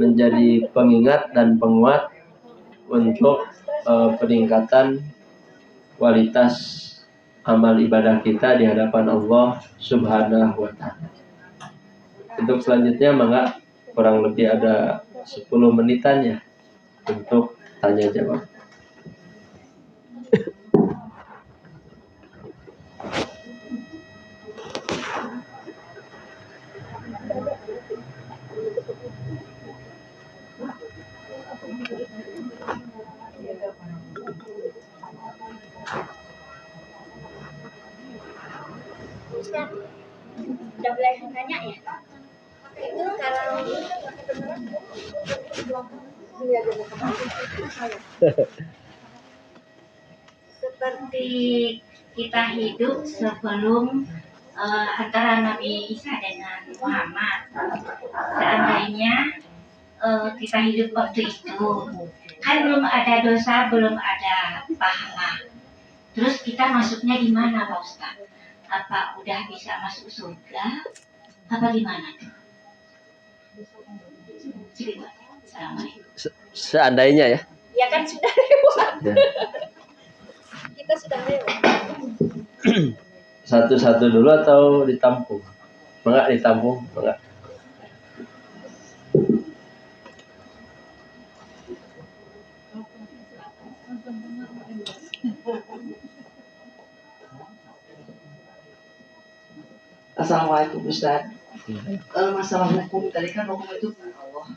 menjadi pengingat dan penguat untuk peningkatan kualitas amal ibadah kita di hadapan Allah Subhanahu wa taala. Untuk selanjutnya maka kurang lebih ada 10 menitannya untuk tanya jawab. Ustaz, udah boleh tanya ya? Itu kalau seperti kita hidup sebelum antara Nabi Isa dengan Muhammad, seandainya kita hidup waktu itu kan belum ada dosa, belum ada pahala, terus kita masuknya di mana Pak Ustaz? Apa udah bisa masuk surga? Apa gimana tuh? Assalamualaikum. Seandainya ya. Ya kan sudah lewat. Ya. Kita sudah lewat. Satu-satu dulu atau ditampung? Enggak ditampung, enggak. Assalamualaikum Ustaz. Masalah hukum tadi kan hukum itu Allah.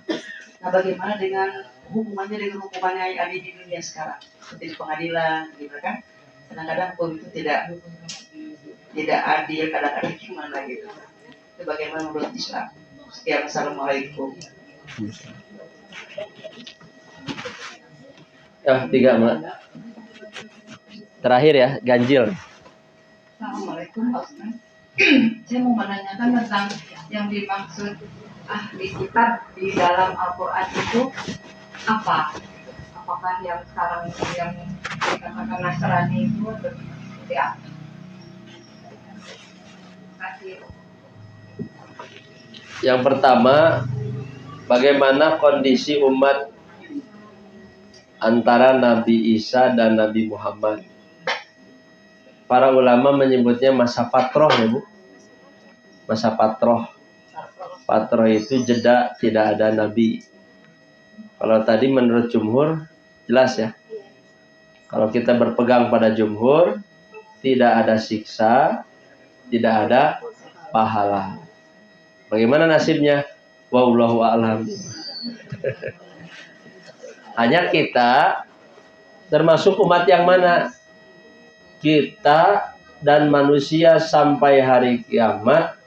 Nah, bagaimana dengan hukumannya dengan hukumannya yang ada di dunia sekarang, seperti di pengadilan, gitu kan? Kadang-kadang hukum itu tidak adil, kadang-kadang gimana gitu. Itu bagaimana menurut Islam? Sekian, assalamualaikum. Ya, 3 Mak. Terakhir ya, ganjil. Assalamualaikum Ustaz. Saya mau menanyakan tentang yang dimaksud ahli kitab di dalam Al-Quran itu apa? Apakah yang sekarang yang dikatakan Nasrani itu atau seperti apa? Yang pertama, bagaimana kondisi umat antara Nabi Isa dan Nabi Muhammad. Para ulama menyebutnya masa fatroh ya Bu. Masa fatroh. Fatroh itu jeda tidak ada Nabi. Kalau tadi menurut jumhur jelas ya. Kalau kita berpegang pada jumhur, tidak ada siksa, tidak ada pahala. Bagaimana nasibnya? Wallahu a'lam. Hanya kita termasuk umat yang mana? Kita dan manusia sampai hari kiamat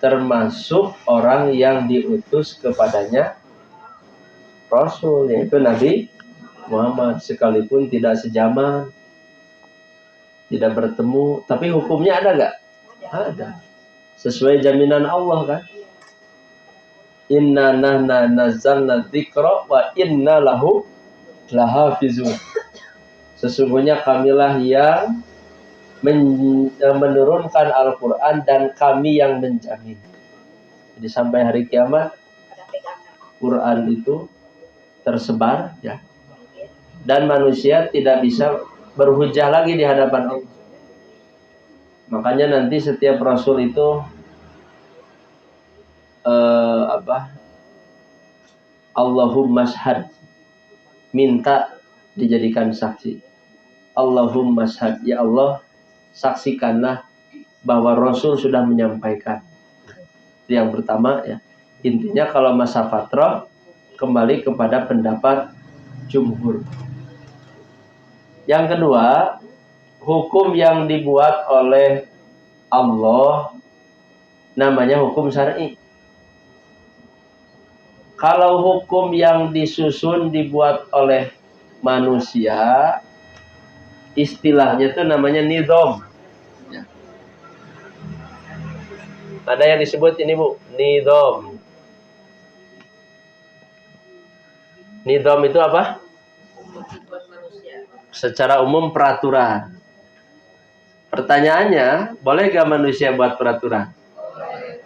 termasuk orang yang diutus kepadanya Rasul, yaitu Nabi Muhammad, sekalipun tidak sejaman, tidak bertemu, tapi hukumnya ada nggak? Ada. Sesuai jaminan Allah kan? Inna nahna nazzalna dzikra wa inna lahu lahafizun. Sesungguhnya kamilah yang menurunkan Al-Quran dan kami yang menjamin. Jadi sampai hari kiamat Quran itu tersebar ya. Dan manusia tidak bisa berhujah lagi di hadapan Allah. Makanya nanti setiap rasul itu Allahumma shahad, minta dijadikan saksi. Allahumma shahad, ya Allah saksikanlah bahwa Rasul sudah menyampaikan. Itu yang pertama ya. Intinya kalau masa fatrah kembali kepada pendapat jumhur. Yang kedua, hukum yang dibuat oleh Allah namanya hukum syar'i. Kalau hukum yang disusun dibuat oleh manusia, istilahnya itu namanya nizam. Ya. Ada yang disebut ini Bu, nizam. Nizam itu apa? Secara umum peraturan. Pertanyaannya, boleh gak manusia buat peraturan?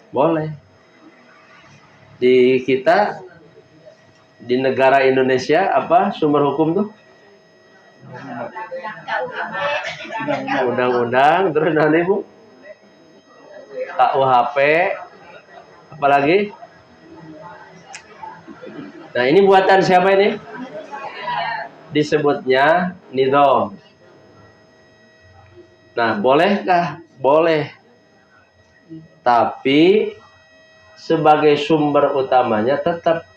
Boleh. Di kita, di negara Indonesia, apa sumber hukum tuh? Undang-undang, terus nanti Bu KUHP, apalagi? Nah ini buatan siapa ini? Disebutnya nizam. Nah bolehkah? Boleh. Tapi sebagai sumber utamanya tetap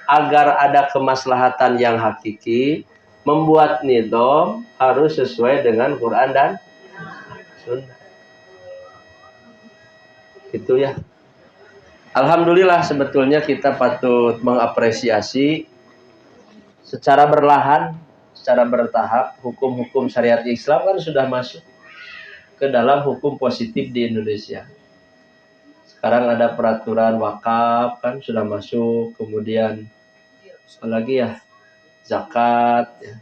agar ada kemaslahatan yang hakiki, membuat nizam harus sesuai dengan Quran dan Sunnah. Itu ya. Alhamdulillah sebetulnya kita patut mengapresiasi secara berlahan, secara bertahap hukum-hukum syariat Islam kan sudah masuk ke dalam hukum positif di Indonesia. Sekarang ada peraturan wakaf kan sudah masuk, kemudian apalagi ya zakat, ya,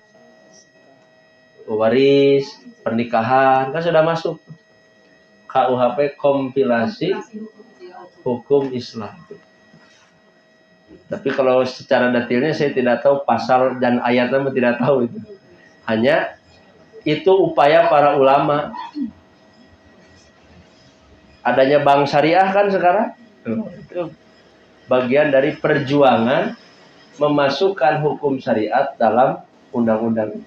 waris, pernikahan kan sudah masuk. KUHP kompilasi hukum Islam. Tapi kalau secara detailnya saya tidak tahu pasal dan ayatnya tidak tahu itu. Hanya itu upaya para ulama. Adanya bank syariah kan sekarang. Itu bagian dari perjuangan memasukkan hukum syariat dalam undang-undang.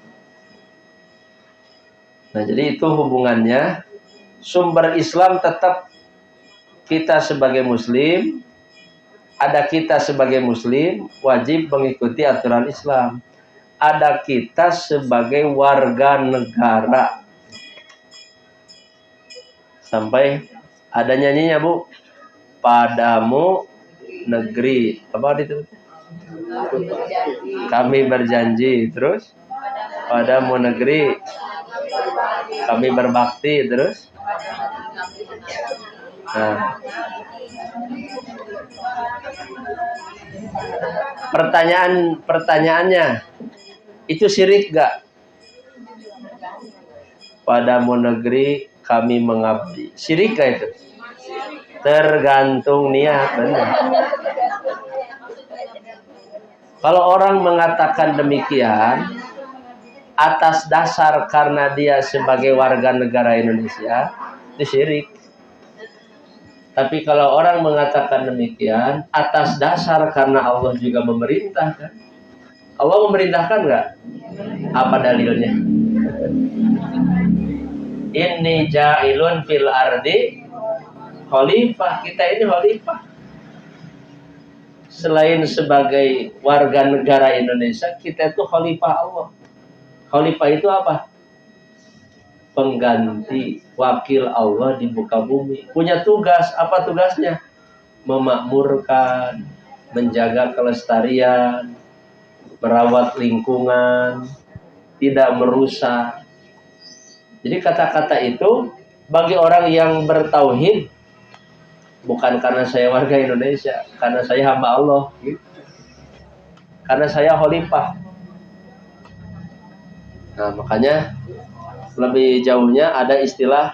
Nah, jadi itu hubungannya. Sumber Islam tetap kita sebagai muslim, ada kita sebagai muslim wajib mengikuti aturan Islam. Ada kita sebagai warga negara. Sampai ada nyanyinya Bu, padamu negeri apa itu? Kami berjanji, terus padamu negeri kami berbakti, terus Nah, pertanyaannya, itu syirik gak? Padamu negeri kami mengabdi. Syirik gak itu? Tergantung niat, benar. Kalau orang mengatakan demikian atas dasar karena dia sebagai warga negara Indonesia, itu syirik. Tapi kalau orang mengatakan demikian atas dasar karena Allah juga memerintahkan. Allah memerintahkan nggak? Apa dalilnya? Inni ja'ilun fil ardi khalifah. Kita ini khalifah. Selain sebagai warga negara Indonesia, kita itu khalifah Allah. Khalifah itu apa? Pengganti wakil Allah di muka bumi. Punya tugas, apa tugasnya? Memakmurkan, menjaga kelestarian, merawat lingkungan, tidak merusak. Jadi kata-kata itu bagi orang yang bertauhid, bukan karena saya warga Indonesia, karena saya hamba Allah, gitu. Karena saya khalifah. Nah, makanya lebih jauhnya ada istilah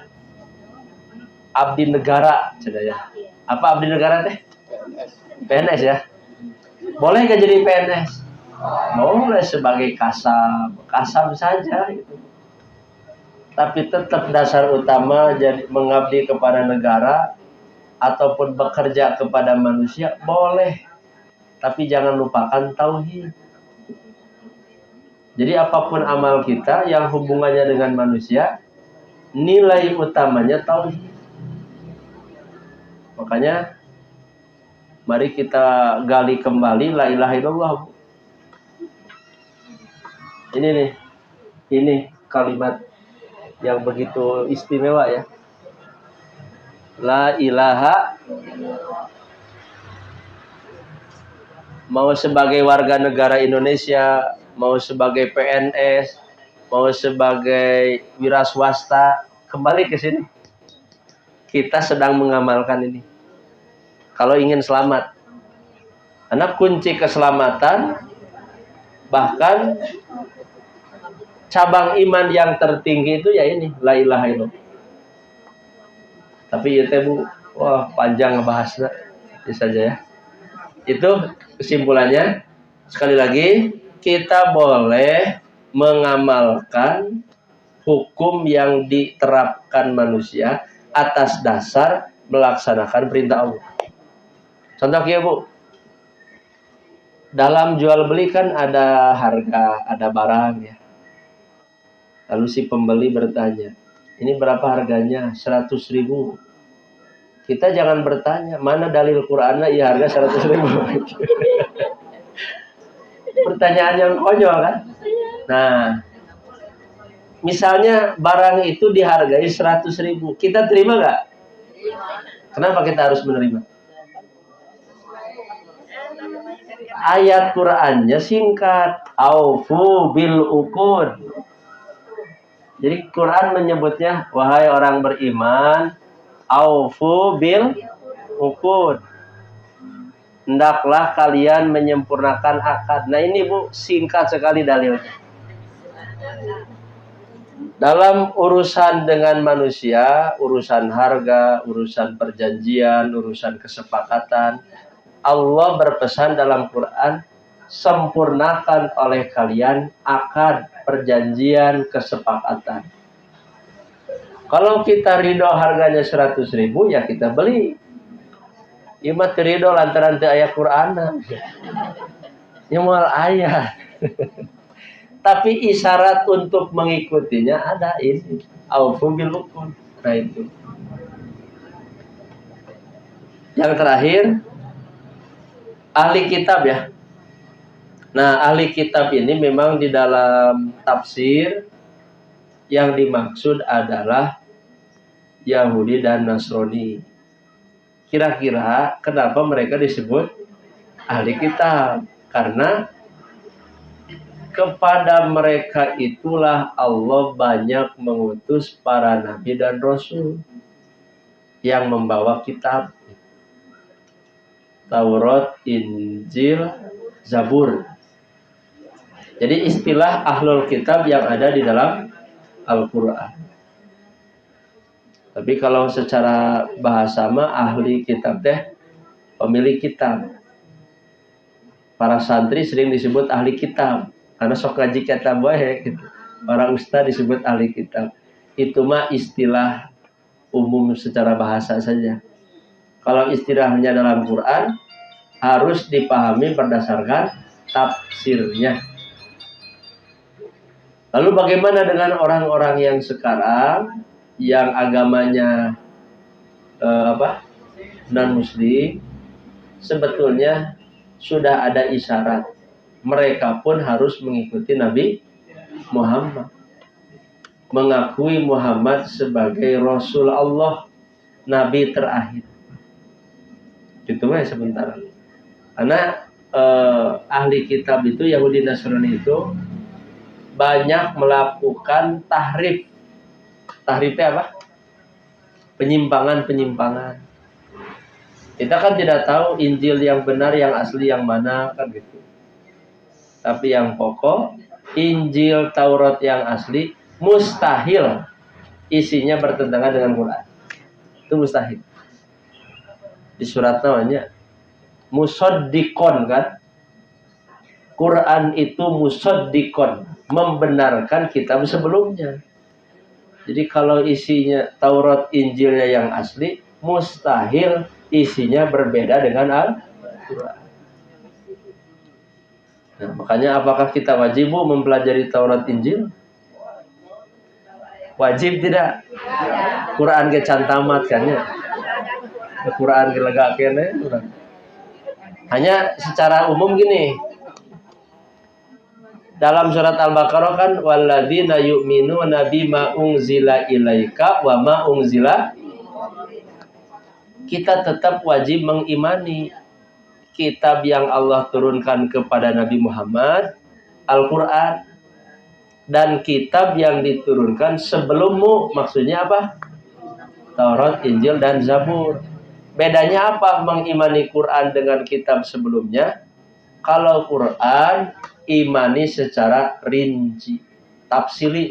abdi negara, ya. Apa abdi negara teh? PNS ya. Boleh gak jadi PNS? Boleh sebagai kasam saja gitu. Tapi tetap dasar utama jadi mengabdi kepada negara ataupun bekerja kepada manusia boleh. Tapi jangan lupakan tauhid. Jadi apapun amal kita yang hubungannya dengan manusia, nilai utamanya tauhid. Makanya mari kita gali kembali la ilaha illallah. Ini nih, ini kalimat yang begitu istimewa ya. La ilaha, mau sebagai warga negara Indonesia, mau sebagai PNS, mau sebagai wira swasta, kembali ke sini. Kita sedang mengamalkan ini. Kalau ingin selamat, karena kunci keselamatan, bahkan cabang iman yang tertinggi itu ya ini, la ilaha illallah. Tapi ya Bu, wah panjang ngebahasnya, ini saja ya. Itu kesimpulannya. Sekali lagi, kita boleh mengamalkan hukum yang diterapkan manusia atas dasar melaksanakan perintah Allah. Contoh ya Bu, dalam jual beli kan ada harga, ada barang ya. Lalu si pembeli bertanya, ini berapa harganya? 100.000. Kita jangan bertanya, mana dalil Qur'annya ya harga 100.000. Pertanyaan yang konyol kan? Nah, misalnya barang itu dihargai 100.000, kita terima nggak? Kenapa kita harus menerima? Ayat Qur'annya singkat, aufu bil uqud. Jadi Quran menyebutnya, wahai orang beriman, aufu bil uqud. Hendaklah kalian menyempurnakan akad. Nah ini Bu, singkat sekali dalilnya. Dalam urusan dengan manusia, urusan harga, urusan perjanjian, urusan kesepakatan, Allah berpesan dalam Quran, sempurnakan oleh kalian akad, perjanjian, kesepakatan. Kalau kita ridho harganya 100.000, ya kita beli. Ima terido lantaran te ayat Quran. Ya mual ayat. Tapi isyarat untuk mengikutinya ada ini. Aufu bil uqud. Nah itu. Yang terakhir, ahli kitab ya. Nah, ahli kitab ini memang di dalam tafsir yang dimaksud adalah Yahudi dan Nasrani. Kira-kira kenapa mereka disebut ahli kitab? Karena kepada mereka itulah Allah banyak mengutus para nabi dan rasul. yang membawa kitab. Taurat, Injil, Zabur. Jadi istilah ahlul kitab yang ada di dalam Al-Quran. Tapi kalau secara bahasa mah ahli kitab teh pemilik kitab. Para santri sering disebut ahli kitab karena sok ngaji kitab wae gitu. Para ustaz disebut ahli kitab. Itu mah istilah umum secara bahasa saja. Kalau istilahnya dalam Quran harus dipahami berdasarkan tafsirnya. Lalu bagaimana dengan orang-orang yang sekarang yang agamanya non-muslim? Sebetulnya sudah ada isyarat. Mereka pun harus mengikuti Nabi Muhammad. Mengakui Muhammad sebagai Rasul Allah, Nabi terakhir. Itu mah sebentar. Karena ahli kitab itu, Yahudi Nasrani itu banyak melakukan tahrif. Tahrifnya apa? Penyimpangan-penyimpangan. Kita kan tidak tahu Injil yang benar, yang asli yang mana, kan gitu. Tapi yang pokok, Injil Taurat yang asli mustahil isinya bertentangan dengan Quran. Itu mustahil. Di surat namanya musaddikon kan? Quran itu musaddikon, membenarkan kitab sebelumnya. Jadi kalau isinya Taurat Injilnya yang asli, mustahil isinya berbeda dengan Al-Quran. Nah, makanya apakah kita wajib mempelajari Taurat Injil? Wajib tidak? Quran ke cantamat kan ya? Quran ke lega kene. Hanya secara umum gini. Dalam surat Al-Baqarah kan walladzina yu'minuna bima unzila ilaika wa ma unzila. Kita tetap wajib mengimani kitab yang Allah turunkan kepada Nabi Muhammad, Al-Quran, dan kitab yang diturunkan sebelummu. Maksudnya apa? Taurat, Injil, dan Zabur. Bedanya apa mengimani Quran dengan kitab sebelumnya? Kalau Quran imani secara rinci, tafsili.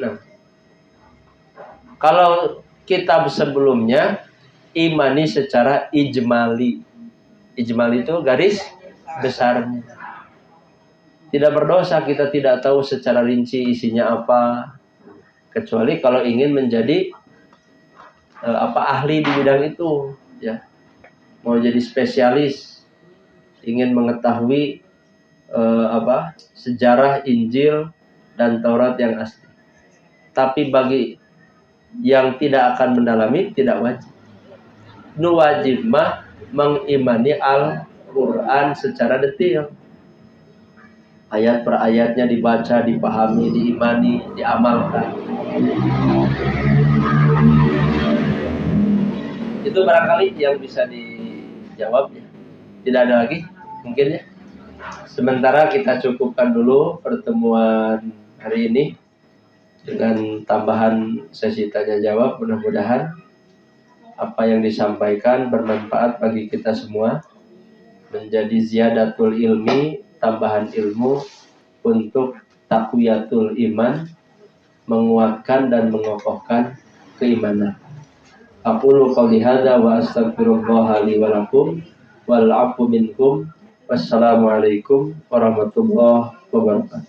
Kalau kitab sebelumnya imani secara ijmali. Ijmali itu garis besarnya. Tidak berdosa kita tidak tahu secara rinci isinya apa, kecuali kalau ingin menjadi ahli di bidang itu, ya. Mau jadi spesialis, ingin mengetahui sejarah Injil dan Taurat yang asli. Tapi bagi yang tidak akan mendalami tidak wajib. Nu wajib mah mengimani Al-Quran secara detail. Ayat per ayatnya dibaca, dipahami, diimani, diamalkan. Itu barangkali yang bisa dijawab ya. Tidak ada lagi mungkin ya. Sementara kita cukupkan dulu pertemuan hari ini dengan tambahan sesi tanya jawab. Mudah-mudahan apa yang disampaikan bermanfaat bagi kita semua, menjadi ziyadatul ilmi, tambahan ilmu untuk taqwiyatul iman, menguatkan dan mengokohkan keimanan. Aqulu qouli hadza wa astaghfirullah li wa lakum wal 'afwu minkum. Wassalamualaikum warahmatullahi wabarakatuh.